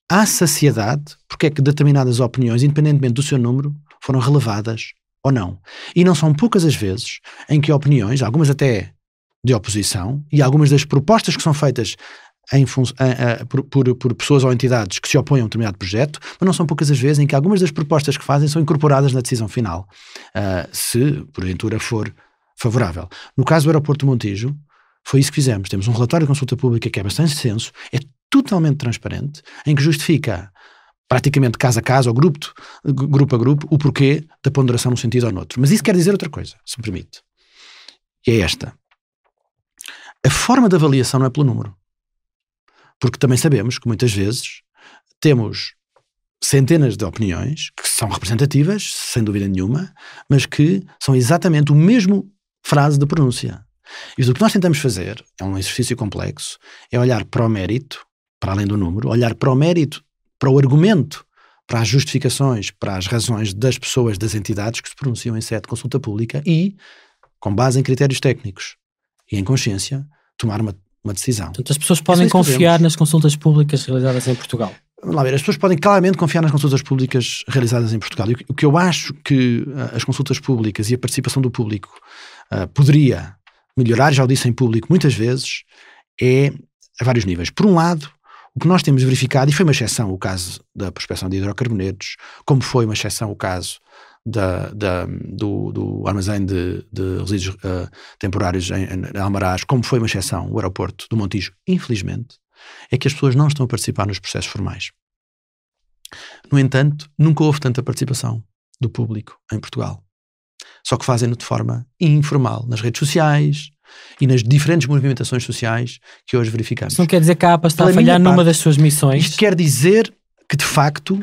à saciedade porque é que determinadas opiniões, independentemente do seu número, foram relevadas ou não. E não são poucas as vezes em que opiniões, algumas até de oposição, e algumas das propostas que são feitas por pessoas ou entidades que se opõem a um determinado projeto, mas não são poucas as vezes em que algumas das propostas que fazem são incorporadas na decisão final, se porventura for favorável. No caso do aeroporto de Montijo, foi isso que fizemos. Temos um relatório de consulta pública que é bastante extenso, é totalmente transparente, em que justifica praticamente caso a caso, ou grupo a grupo, o porquê da ponderação num sentido ou noutro. Mas isso quer dizer outra coisa, se me permite. E é esta. A forma de avaliação não é pelo número. Porque também sabemos que muitas vezes temos centenas de opiniões que são representativas, sem dúvida nenhuma, mas que são exatamente o mesmo frase de pronúncia. E o que nós tentamos fazer, é um exercício complexo, é olhar para o mérito para além do número, olhar para o mérito, para o argumento, para as justificações, para as razões das pessoas, das entidades que se pronunciam em sede de consulta pública e, com base em critérios técnicos e em consciência, tomar uma decisão. Portanto, as pessoas podem confiar nas consultas públicas realizadas em Portugal. Vamos lá ver, as pessoas podem claramente confiar nas consultas públicas realizadas em Portugal. E o que eu acho que as consultas públicas e a participação do público poderia melhorar, já o disse em público muitas vezes, é a vários níveis. Por um lado, o que nós temos verificado, e foi uma exceção o caso da prospecção de hidrocarbonetos, como foi uma exceção o caso do armazém de resíduos temporários em Almaraz, como foi uma exceção o aeroporto do Montijo, infelizmente, é que as pessoas não estão a participar nos processos formais. No entanto, nunca houve tanta participação do público em Portugal. Só que fazem-no de forma informal, nas redes sociais e nas diferentes movimentações sociais que hoje verificamos. Isso não quer dizer que a APA está a falhar numa das suas missões? Isto quer dizer que, de facto,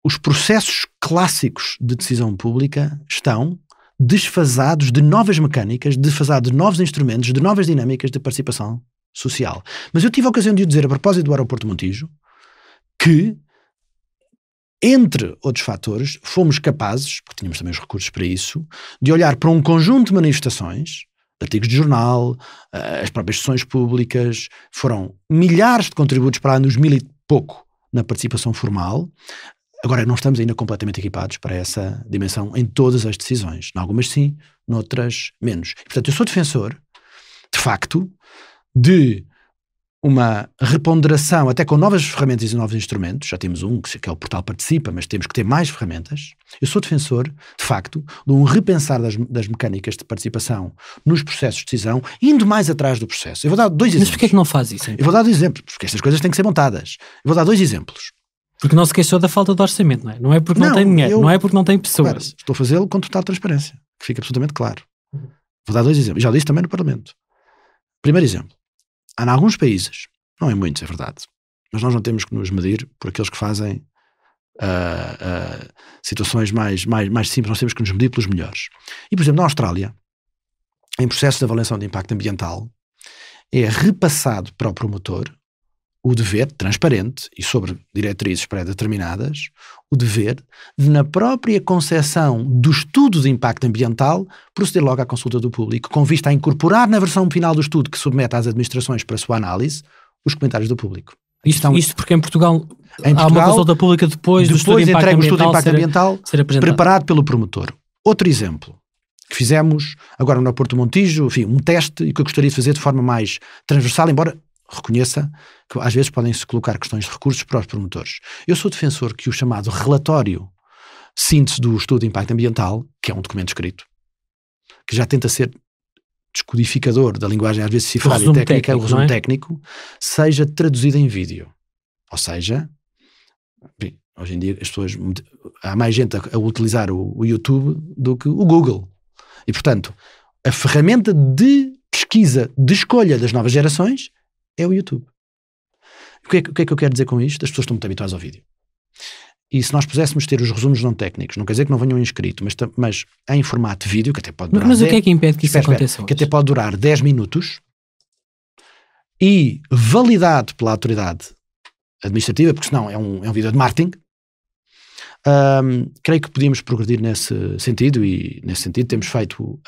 os processos clássicos de decisão pública estão desfasados de novas mecânicas, desfasados de novos instrumentos, de novas dinâmicas de participação social. Mas eu tive a ocasião de o dizer a propósito do aeroporto Montijo, que, entre outros fatores, fomos capazes, porque tínhamos também os recursos para isso, de olhar para um conjunto de manifestações, artigos de jornal, as próprias sessões públicas, foram milhares de contributos para lá nos 1000 e pouco na participação formal. Agora, não estamos ainda completamente equipados para essa dimensão em todas as decisões. Em algumas sim, noutras menos. E, portanto, eu sou defensor, de facto, de uma reponderação, até com novas ferramentas e novos instrumentos. Já temos um, que é o Portal Participa, mas temos que ter mais ferramentas. Eu sou defensor, de facto, de um repensar das mecânicas de participação nos processos de decisão, indo mais atrás do processo. Eu vou dar 2 exemplos. Mas porquê é que não faz isso? Então? Eu vou dar 2 exemplos, porque estas coisas têm que ser montadas. Eu vou dar 2 exemplos. Porque não se queixou da falta de orçamento, não é? Não é porque não tem dinheiro, não é porque não tem pessoas. Claro, estou a fazê-lo com total transparência, que fica absolutamente claro. Vou dar 2 exemplos. Já disse também no Parlamento. Primeiro exemplo. Há em alguns países, não é muitos, é verdade, mas nós não temos que nos medir por aqueles que fazem situações mais simples, nós temos que nos medir pelos melhores. E, por exemplo, na Austrália, em processo de avaliação de impacto ambiental, é repassado para o promotor o dever, transparente e sobre diretrizes pré-determinadas, o dever de, na própria concepção do estudo de impacto ambiental, proceder logo à consulta do público, com vista a incorporar na versão final do estudo que submete às administrações para a sua análise, os comentários do público. Isto porque em Portugal há uma consulta pública depois do estudo de impacto ambiental ser apresentado, preparado pelo promotor. Outro exemplo que fizemos agora no aeroporto do Montijo, enfim, um teste e que eu gostaria de fazer de forma mais transversal, embora reconheça que às vezes podem-se colocar questões de recursos para os promotores. Eu sou defensor que o chamado relatório síntese do estudo de impacto ambiental, que é um documento escrito, que já tenta ser descodificador da linguagem às vezes cifrada e técnica, o resumo técnico, seja traduzido em vídeo. Ou seja, bem, hoje em dia as pessoas, há mais gente a utilizar o YouTube do que o Google. E, portanto, a ferramenta de pesquisa, de escolha das novas gerações é o YouTube. O que é que eu quero dizer com isto? As pessoas estão muito habituadas ao vídeo. E se nós puséssemos ter os resumos não técnicos, não quer dizer que não venham em escrito, mas em formato de vídeo, que até pode durar... Mas o que é que impede que isso aconteça hoje? Que até pode durar 10 minutos e validado pela autoridade administrativa, porque senão é um vídeo de marketing. Creio que podíamos progredir nesse sentido, e nesse sentido temos feito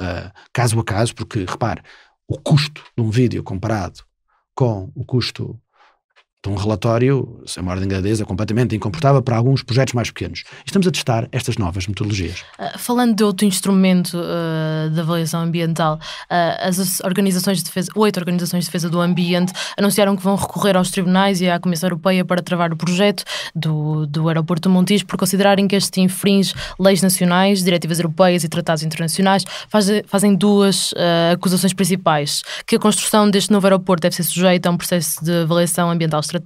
caso a caso, porque, repare, o custo de um vídeo comparado com o custo de um relatório, sem uma ordem de grandeza, completamente incomportável para alguns projetos mais pequenos. Estamos a testar estas novas metodologias. Falando de outro instrumento de avaliação ambiental, as organizações de defesa, 8 organizações de defesa do ambiente anunciaram que vão recorrer aos tribunais e à Comissão Europeia para travar o projeto do aeroporto Montijo por considerarem que este infringe leis nacionais, diretivas europeias e tratados internacionais. Fazem 2 acusações principais: que a construção deste novo aeroporto deve ser sujeita a um processo de avaliação ambiental estratégica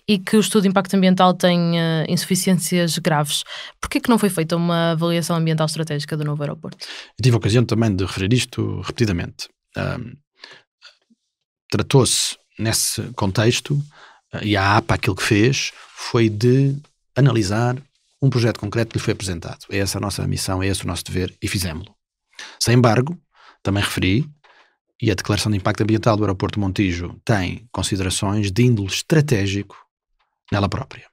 e que o estudo de impacto ambiental tem insuficiências graves. Porquê que não foi feita uma avaliação ambiental estratégica do novo aeroporto? Eu tive a ocasião também de referir isto repetidamente. Tratou-se nesse contexto, e a APA aquilo que fez foi de analisar um projeto concreto que lhe foi apresentado. É essa a nossa missão, é esse o nosso dever, e fizemos-lo. Sem embargo, também referi E a declaração de impacto ambiental do aeroporto Montijo tem considerações de índole estratégico nela própria.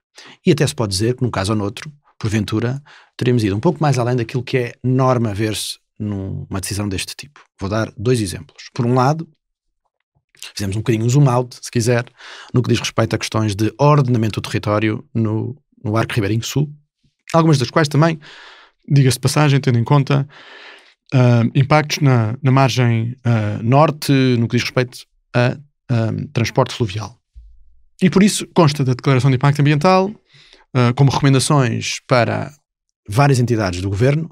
E até se pode dizer que num caso ou noutro, porventura, teríamos ido um pouco mais além daquilo que é norma ver-se numa decisão deste tipo. Vou dar 2 exemplos. Por um lado, fizemos um bocadinho um zoom out, se quiser, no que diz respeito a questões de ordenamento do território no Arco Ribeirinho Sul, algumas das quais também, diga-se de passagem, tendo em conta impactos na margem norte, no que diz respeito a transporte fluvial. E por isso consta da Declaração de Impacto Ambiental como recomendações para várias entidades do governo,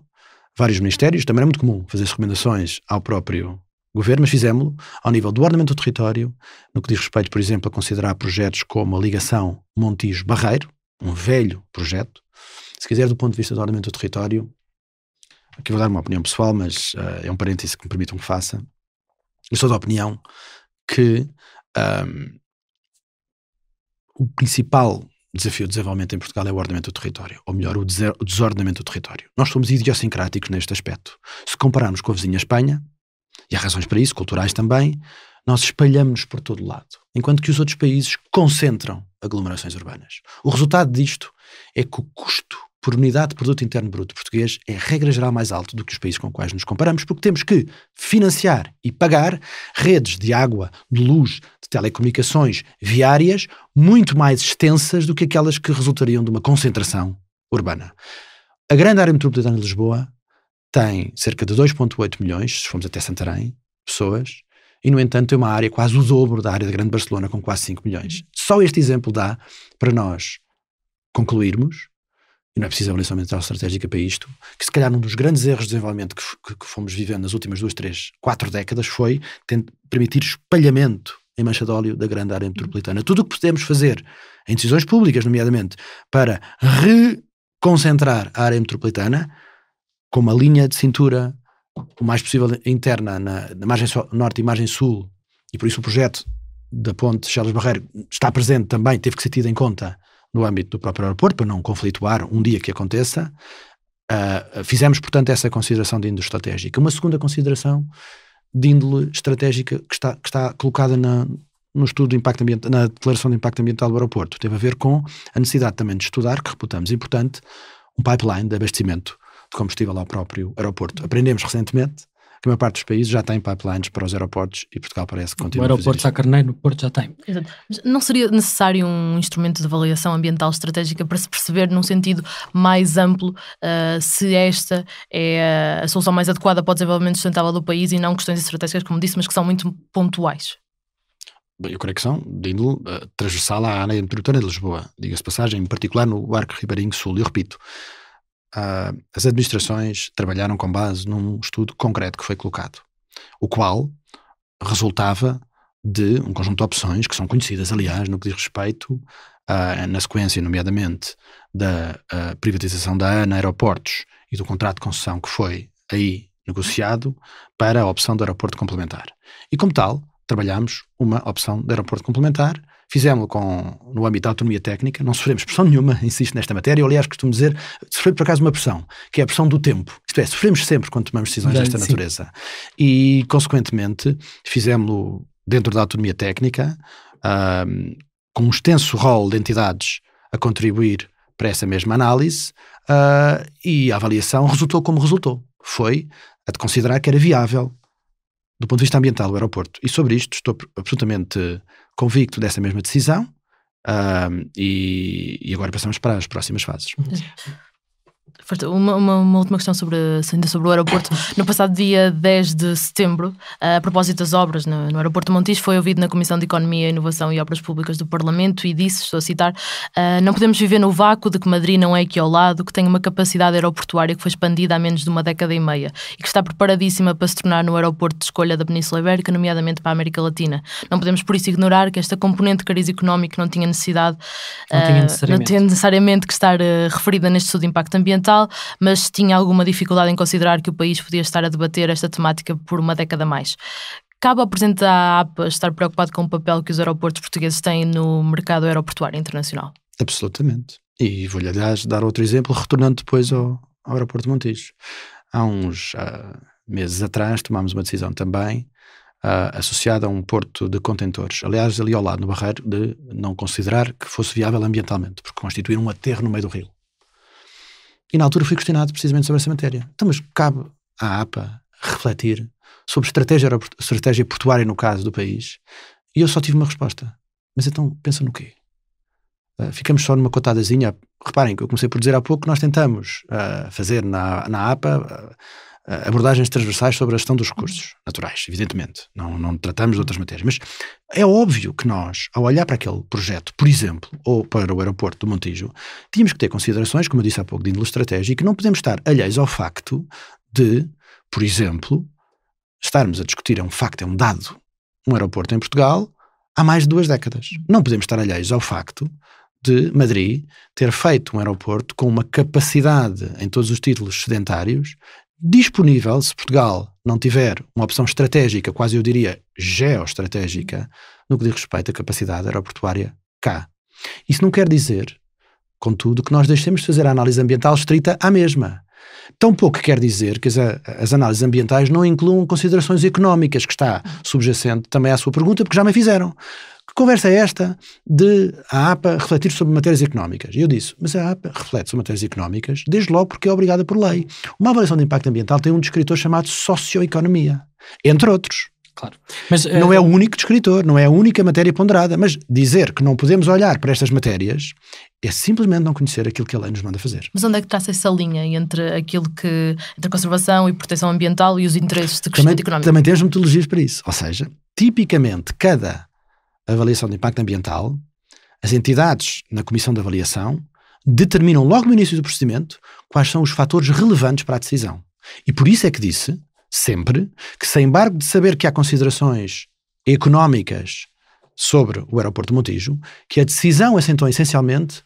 vários ministérios. Também é muito comum fazer recomendações ao próprio governo, mas fizemos-lo ao nível do ordenamento do território, no que diz respeito, por exemplo, a considerar projetos como a ligação Montijo-Barreiro, um velho projeto. Se quiser, do ponto de vista do ordenamento do território, aqui vou dar uma opinião pessoal, mas é um parêntese que me permitam que faça. Eu sou da opinião que o principal desafio de desenvolvimento em Portugal é o ordenamento do território, ou melhor, o desordenamento do território. Nós somos idiosincráticos neste aspecto. Se compararmos com a vizinha Espanha, e há razões para isso, culturais também, nós espalhamos-nos por todo lado, enquanto que os outros países concentram aglomerações urbanas. O resultado disto é que o custo por unidade de produto interno bruto português é, regra geral, mais alto do que os países com os quais nos comparamos, porque temos que financiar e pagar redes de água, de luz, de telecomunicações viárias muito mais extensas do que aquelas que resultariam de uma concentração urbana. A grande área metropolitana de Lisboa tem cerca de 2,8 milhões, se formos até Santarém, pessoas, e no entanto tem uma área quase o dobro da área da Grande Barcelona, com quase 5 milhões. Só este exemplo dá para nós concluirmos, e não é preciso avaliação ambiental estratégica para isto, que se calhar um dos grandes erros de desenvolvimento que fomos vivendo nas últimas 2, 3, 4 décadas foi permitir espalhamento em mancha de óleo da grande área metropolitana. Tudo o que podemos fazer em decisões públicas, nomeadamente, para reconcentrar a área metropolitana, com uma linha de cintura o mais possível interna na margem norte e margem sul, e por isso o projeto da ponte Chelas-Barreiro está presente também, teve que ser tido em conta no âmbito do próprio aeroporto, para não conflituar um dia que aconteça. Fizemos, portanto, essa consideração de índole estratégica. Uma segunda consideração de índole estratégica que está colocada no estudo de impacto ambiental, na declaração de impacto ambiental do aeroporto, teve a ver com a necessidade também de estudar, que reputamos importante, um pipeline de abastecimento de combustível ao próprio aeroporto. Aprendemos recentemente que a maior parte dos países já tem pipelines para os aeroportos e Portugal parece que continua a fazer isso. O aeroporto Sá Carneiro, no Porto, já tem. Exato. Mas não seria necessário um instrumento de avaliação ambiental estratégica para se perceber num sentido mais amplo se esta é a solução mais adequada para o desenvolvimento sustentável do país e não questões estratégicas, como disse, mas que são muito pontuais? Bem, eu creio que são de índole transversal à área metropolitana de Lisboa, diga-se passagem, em particular no Arco Ribeirinho Sul. Eu repito, as administrações trabalharam com base num estudo concreto que foi colocado, o qual resultava de um conjunto de opções que são conhecidas, aliás, no que diz respeito na sequência, nomeadamente, da privatização da ANA Aeroportos e do contrato de concessão que foi aí negociado para a opção do aeroporto complementar. E como tal, trabalhámos uma opção de aeroporto complementar. Fizemos-lo no âmbito da autonomia técnica, não sofremos pressão nenhuma, insisto nesta matéria. Eu, aliás, costumo dizer, sofremos por acaso uma pressão, que é a pressão do tempo. Isto é, sofremos sempre quando tomamos decisões desta natureza. E, consequentemente, fizemos-lo dentro da autonomia técnica, com um extenso rol de entidades a contribuir para essa mesma análise, e a avaliação resultou como resultou. Foi a de considerar que era viável, do ponto de vista ambiental, o aeroporto. E sobre isto estou absolutamente convicto dessa mesma decisão, e agora passamos para as próximas fases. Uma última questão ainda sobre o aeroporto. No passado dia 10 de setembro, a propósito das obras no aeroporto de Montijo, foi ouvido na Comissão de Economia, Inovação e Obras Públicas do Parlamento e disse, estou a citar, não podemos viver no vácuo de que Madrid não é aqui ao lado, que tem uma capacidade aeroportuária que foi expandida há menos de uma década e meia e que está preparadíssima para se tornar no aeroporto de escolha da Península Ibérica, nomeadamente para a América Latina. Não podemos por isso ignorar que esta componente de cariz económico não tinha necessariamente que estar referida neste estudo de impacto ambiental, mas tinha alguma dificuldade em considerar que o país podia estar a debater esta temática por uma década a mais. Cabe ao Presidente da APA estar preocupado com o papel que os aeroportos portugueses têm no mercado aeroportuário internacional? Absolutamente. E vou-lhe, aliás, dar outro exemplo, retornando depois ao aeroporto de Montijo. Há uns meses atrás tomámos uma decisão também associada a um porto de contentores. Aliás, ali ao lado, no Barreiro, de não considerar que fosse viável ambientalmente, porque constituir um aterro no meio do rio. E na altura fui questionado precisamente sobre essa matéria. Então, mas cabe à APA refletir sobre estratégia portuária no caso do país? E eu só tive uma resposta. Mas então, pensa no quê? Ficamos só numa cotadazinha. Reparem que eu comecei por dizer há pouco que nós tentamos fazer na APA abordagens transversais sobre a gestão dos recursos naturais, evidentemente. Não tratamos de outras matérias. Mas é óbvio que nós, ao olhar para aquele projeto, por exemplo, ou para o aeroporto do Montijo, tínhamos que ter considerações, como eu disse há pouco, de índole estratégica, e que não podemos estar alheios ao facto de, por exemplo, estarmos a discutir, é um dado, um aeroporto em Portugal há mais de 2 décadas. Não podemos estar alheios ao facto de Madrid ter feito um aeroporto com uma capacidade em todos os títulos sedentários disponível, se Portugal não tiver uma opção estratégica, quase eu diria geoestratégica, no que diz respeito à capacidade aeroportuária cá. Isso não quer dizer, contudo, que nós deixemos de fazer a análise ambiental estrita à mesma. Tampouco quer dizer que as análises ambientais não incluam considerações económicas, que está subjacente também à sua pergunta, porque já me fizeram. Que conversa é esta de a APA refletir sobre matérias económicas? E eu disse, mas a APA reflete sobre matérias económicas, desde logo porque é obrigada por lei. Uma avaliação de impacto ambiental tem um descritor chamado socioeconomia, entre outros. Claro. Mas, não é o único descritor, não é a única matéria ponderada, mas dizer que não podemos olhar para estas matérias é simplesmente não conhecer aquilo que a lei nos manda fazer. Mas onde é que traça essa linha entre entre conservação e proteção ambiental e os interesses de crescimento económico? Também temos metodologias para isso. Ou seja, tipicamente cada avaliação de impacto ambiental, as entidades na comissão de avaliação determinam logo no início do procedimento quais são os fatores relevantes para a decisão. E por isso é que disse sempre que, sem embargo de saber que há considerações económicas sobre o aeroporto de Montijo, que a decisão assentou essencialmente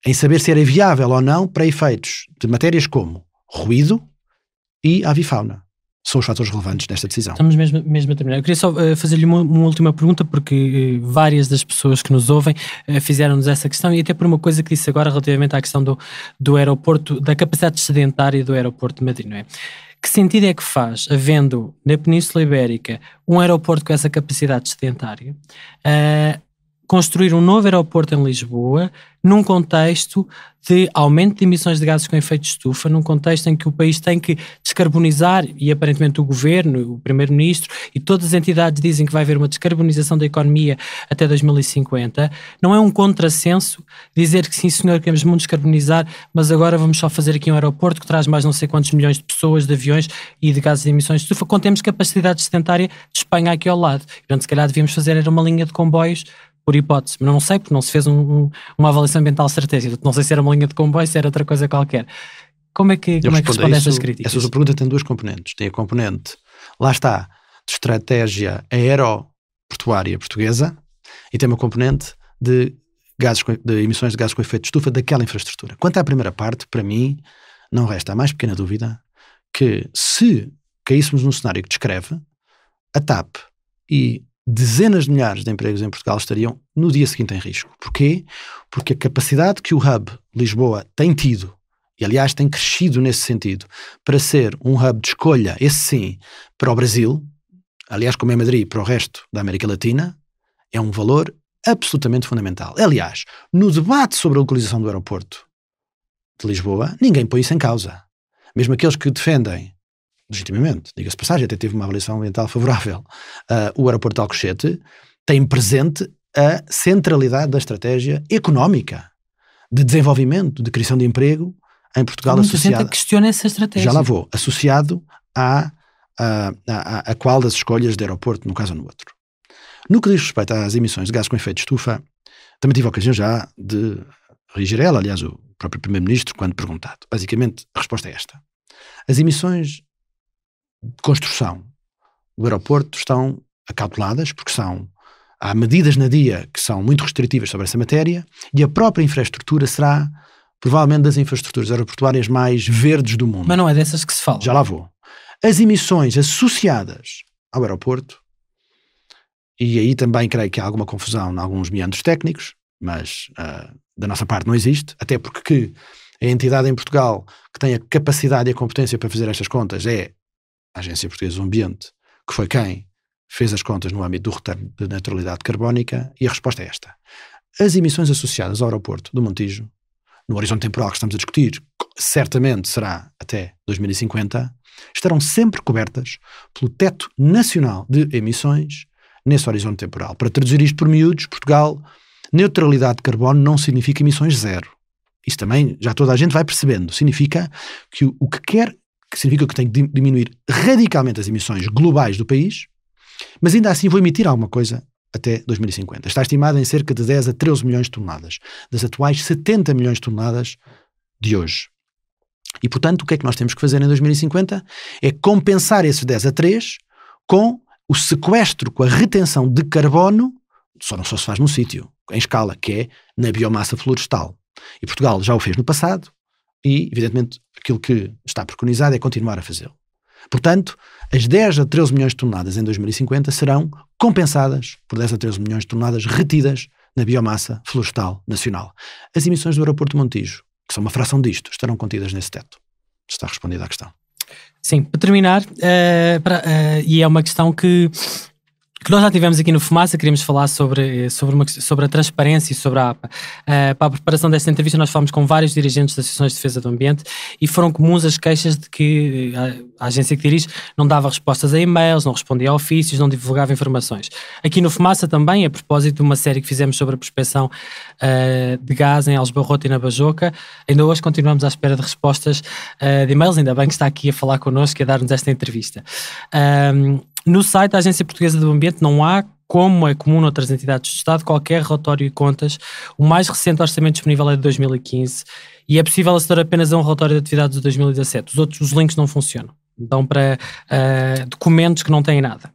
em saber se era viável ou não para efeitos de matérias como ruído e avifauna. São os fatores relevantes desta decisão. Estamos mesmo a terminar. Eu queria só fazer-lhe uma última pergunta, porque várias das pessoas que nos ouvem fizeram-nos essa questão, e até por uma coisa que disse agora relativamente à questão do aeroporto, da capacidade sedentária do aeroporto de Madrid, não é? Que sentido é que faz, havendo na Península Ibérica um aeroporto com essa capacidade sedentária, construir um novo aeroporto em Lisboa num contexto de aumento de emissões de gases com efeito de estufa, num contexto em que o país tem que descarbonizar, e aparentemente o Governo, o Primeiro-Ministro e todas as entidades dizem que vai haver uma descarbonização da economia até 2050, não é um contrassenso dizer que sim senhor, queremos muito descarbonizar, mas agora vamos só fazer aqui um aeroporto que traz mais não sei quantos milhões de pessoas, de aviões e de gases de emissões de estufa, quando temos capacidade sedentária de Espanha aqui ao lado. Portanto, se calhar devíamos fazer era uma linha de comboios, por hipótese, mas não sei, porque não se fez uma avaliação ambiental estratégica. Não sei se era uma linha de comboio, se era outra coisa qualquer. Como é que responde a estas críticas? Essa sua pergunta tem 2 componentes. Tem a componente, lá está, de estratégia aeroportuária portuguesa, e tem uma componente de emissões de gases com efeito de estufa daquela infraestrutura. Quanto à primeira parte, para mim, não resta a mais pequena dúvida que, se caíssemos num cenário que descreve, a TAP e dezenas de milhares de empregos em Portugal estariam no dia seguinte em risco. Porquê? Porque a capacidade que o Hub Lisboa tem tido, e aliás tem crescido nesse sentido, para ser um hub de escolha, esse sim, para o Brasil, aliás como é Madrid para o resto da América Latina, é um valor absolutamente fundamental. Aliás, no debate sobre a localização do aeroporto de Lisboa, ninguém põe isso em causa. Mesmo aqueles que defendem legitimamente, diga-se passagem, até teve uma avaliação ambiental favorável, o aeroporto de Alcochete tem presente a centralidade da estratégia económica, de desenvolvimento, de criação de emprego em Portugal, associada... questiona essa estratégia. Já lá vou, associado a qual das escolhas de aeroporto, num caso ou no outro. No que diz respeito às emissões de gases com efeito de estufa, também tive a ocasião já de reagir a ela, aliás, o próprio Primeiro-Ministro, quando perguntado. Basicamente, a resposta é esta. As emissões de construção do aeroporto estão acauteladas, porque há medidas na DIA que são muito restritivas sobre essa matéria, e a própria infraestrutura será provavelmente das infraestruturas aeroportuárias mais verdes do mundo. Mas não é dessas que se fala. Já lá vou. As emissões associadas ao aeroporto, e aí também creio que há alguma confusão em alguns meandros técnicos, mas da nossa parte não existe, até porque a entidade em Portugal que tem a capacidade e a competência para fazer estas contas é a Agência Portuguesa do Ambiente, que foi quem fez as contas no âmbito do retorno de neutralidade carbónica e a resposta é esta. As emissões associadas ao aeroporto do Montijo, no horizonte temporal que estamos a discutir, certamente será até 2050, estarão sempre cobertas pelo teto nacional de emissões nesse horizonte temporal. Para traduzir isto por miúdos, Portugal, neutralidade de carbono não significa emissões zero. Isso também já toda a gente vai percebendo. Significa que o que quer, que significa que tem que diminuir radicalmente as emissões globais do país, mas ainda assim vou emitir alguma coisa até 2050. Está estimado em cerca de 10 a 13 milhões de toneladas, das atuais 70 milhões de toneladas de hoje. E, portanto, o que é que nós temos que fazer em 2050? É compensar esses 10 a 3 com o sequestro, com a retenção de carbono, só se faz num sítio, em escala, que é na biomassa florestal. E Portugal já o fez no passado e, evidentemente, aquilo que está preconizado é continuar a fazê-lo. Portanto, as 10 a 13 milhões de toneladas em 2050 serão compensadas por 10 a 13 milhões de toneladas retidas na biomassa florestal nacional. As emissões do aeroporto de Montijo, que são uma fração disto, estarão contidas nesse teto. Está respondida a questão. Sim, para terminar, e é uma questão que nós já tivemos aqui no Fumaça, queríamos falar sobre a transparência e sobre a APA. Para a preparação desta entrevista nós falamos com vários dirigentes das associações de defesa do ambiente e foram comuns as queixas de que a agência que dirige não dava respostas a e-mails, não respondia a ofícios, não divulgava informações. Aqui no Fumaça também, a propósito de uma série que fizemos sobre a prospeção de gás em Algesbarrote e na Bajoca, ainda hoje continuamos à espera de respostas de e-mails, ainda bem que está aqui a falar connosco e a dar-nos esta entrevista. No site da Agência Portuguesa do Ambiente não há, como é comum noutras entidades do Estado, qualquer relatório de contas. O mais recente orçamento disponível é de 2015 e é possível aceder apenas a um relatório de atividades de 2017. Os links não funcionam. Dão para documentos que não têm nada.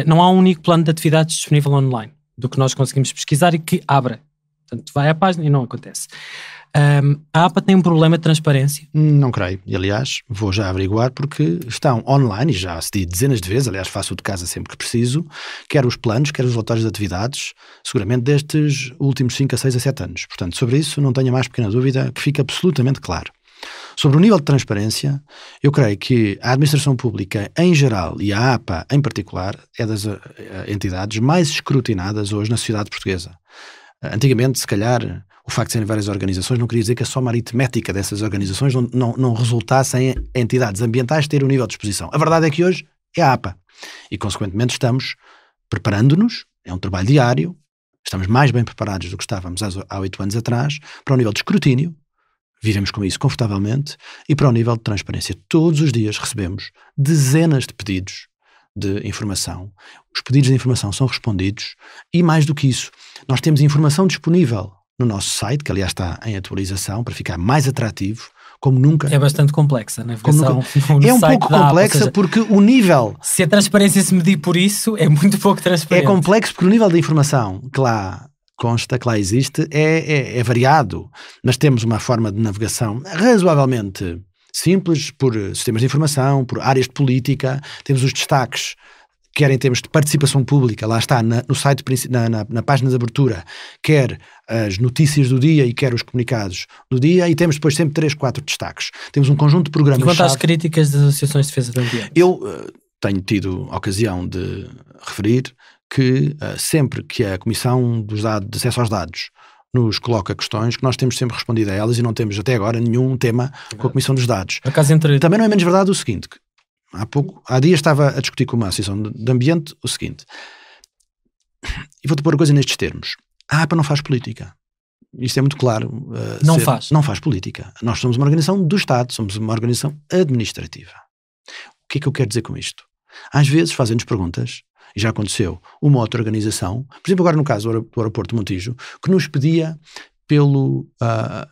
Não há um único plano de atividades disponível online, do que nós conseguimos pesquisar e que abra. Portanto, vai à página e não acontece. A APA tem um problema de transparência? Não creio. E, aliás, vou já averiguar porque estão online, e já assisti dezenas de vezes, aliás, faço-o de casa sempre que preciso, quer os planos, quer os relatórios de atividades, seguramente destes últimos 5 a 6 a 7 anos. Portanto, sobre isso não tenho a mais pequena dúvida, que fica absolutamente claro. Sobre o nível de transparência, eu creio que a administração pública em geral e a APA em particular é das entidades mais escrutinadas hoje na sociedade portuguesa. Antigamente, se calhar, o facto de serem várias organizações não queria dizer que a soma aritmética dessas organizações não resultasse em entidades ambientais terem um nível de exposição. A verdade é que hoje é a APA e, consequentemente, estamos preparando-nos, é um trabalho diário, estamos mais bem preparados do que estávamos há 8 anos atrás, para o nível de escrutínio, vivemos com isso confortavelmente, e para o nível de transparência. Todos os dias recebemos dezenas de pedidos de informação. Os pedidos de informação são respondidos e, mais do que isso, nós temos informação disponível no nosso site, que aliás está em atualização para ficar mais atrativo, como nunca. É bastante complexa a navegação. É um pouco complexa, seja, porque o nível... Se a transparência se medir por isso, é muito pouco transparente. É complexo porque o nível de informação que lá consta, que lá existe, é variado. Mas temos uma forma de navegação razoavelmente simples, por sistemas de informação, por áreas de política, temos os destaques, quer em termos de participação pública, lá está, no site, na página de abertura, quer as notícias do dia e quer os comunicados do dia, e temos depois sempre 3, 4 destaques. Temos um conjunto de programas. E quanto às críticas das associações de defesa do ambiente? Eu tenho tido a ocasião de referir que sempre que a Comissão de Acesso aos Dados nos coloca questões, que nós temos sempre respondido a elas e não temos até agora nenhum tema com a Comissão dos Dados. Também não é menos verdade o seguinte, que há dias estava a discutir com uma associação de ambiente o seguinte, e vou-te pôr a coisa nestes termos: a APA não faz política. Isto é muito claro. Não faz política. Nós somos uma organização do Estado, somos uma organização administrativa. O que é que eu quero dizer com isto? Às vezes fazem-nos perguntas, e já aconteceu, uma outra organização, por exemplo agora no caso do aeroporto de Montijo, que nos pedia pela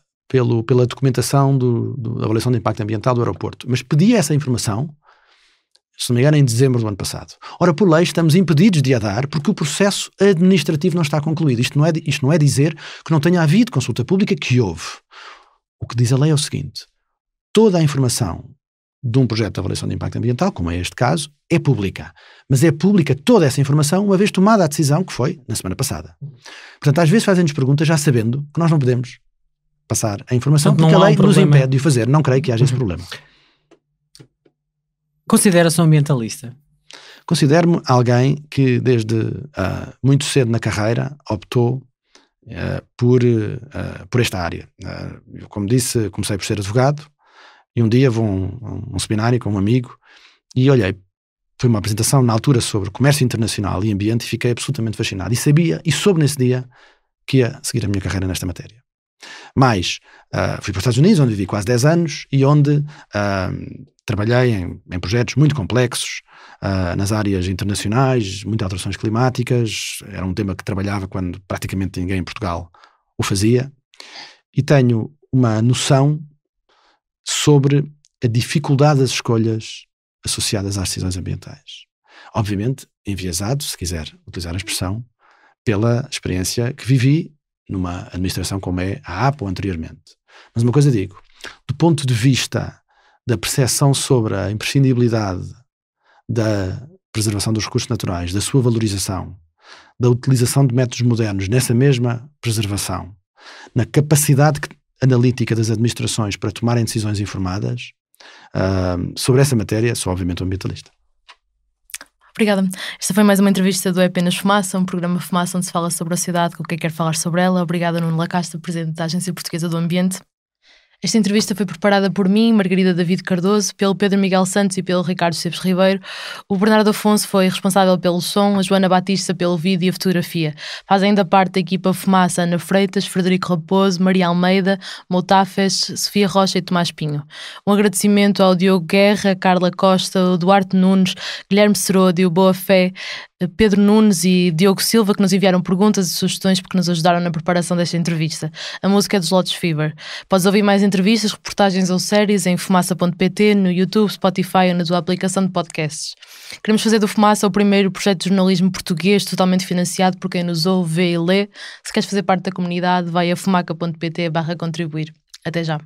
documentação da avaliação de impacto ambiental do aeroporto, mas pedia essa informação, se não me engano, em dezembro do ano passado. Ora, por lei, estamos impedidos de a dar porque o processo administrativo não está concluído. Isto não é dizer que não tenha havido consulta pública, que houve. O que diz a lei é o seguinte: toda a informação de um projeto de avaliação de impacto ambiental, como é este caso, é pública. Mas é pública toda essa informação uma vez tomada a decisão, que foi na semana passada. Portanto, às vezes fazem-nos perguntas já sabendo que nós não podemos passar a informação, porque a lei nos impede de o fazer. Não creio que haja esse problema. Considera-se um ambientalista? Considero-me alguém que desde muito cedo na carreira optou por esta área. Como disse, comecei por ser advogado e um dia vou a um seminário com um amigo e olhei, foi uma apresentação na altura sobre comércio internacional e ambiente e fiquei absolutamente fascinado e soube nesse dia que ia seguir a minha carreira nesta matéria. Mas fui para os Estados Unidos, onde vivi quase 10 anos e onde trabalhei em projetos muito complexos nas áreas internacionais, muitas alterações climáticas. Era um tema que trabalhava quando praticamente ninguém em Portugal o fazia. E tenho uma noção sobre a dificuldade das escolhas associadas às decisões ambientais. Obviamente, enviesado, se quiser utilizar a expressão, pela experiência que vivi numa administração como é a APA ou anteriormente. Mas uma coisa digo, do ponto de vista da percepção sobre a imprescindibilidade da preservação dos recursos naturais, da sua valorização, da utilização de métodos modernos nessa mesma preservação, na capacidade analítica das administrações para tomarem decisões informadas, sobre essa matéria, sou obviamente um ambientalista. Obrigada. Esta foi mais uma entrevista do É Apenas Fumaça, um programa Fumaça onde se fala sobre a cidade com quem quer falar sobre ela. Obrigada, Nuno Lacasta, presidente da Agência Portuguesa do Ambiente. Esta entrevista foi preparada por mim, Margarida David Cardoso, pelo Pedro Miguel Santos e pelo Ricardo Esteves Ribeiro. O Bernardo Afonso foi responsável pelo som, a Joana Batista pelo vídeo e a fotografia. Fazem ainda parte da equipa Fumaça Ana Freitas, Frederico Raposo, Maria Almeida, Moutafes, Sofia Rocha e Tomás Pinho. Um agradecimento ao Diogo Guerra, Carla Costa, Duarte Nunes, Guilherme Serôdio, Boa Fé, Pedro Nunes e Diogo Silva, que nos enviaram perguntas e sugestões porque nos ajudaram na preparação desta entrevista. A música é dos Lotus Fever. Podes ouvir mais entrevistas, reportagens ou séries em fumaça.pt, no YouTube, Spotify ou na tua aplicação de podcasts. Queremos fazer do Fumaça o primeiro projeto de jornalismo português totalmente financiado por quem nos ouve, vê e lê. Se queres fazer parte da comunidade, vai a fumaca.pt/contribuir. Até já.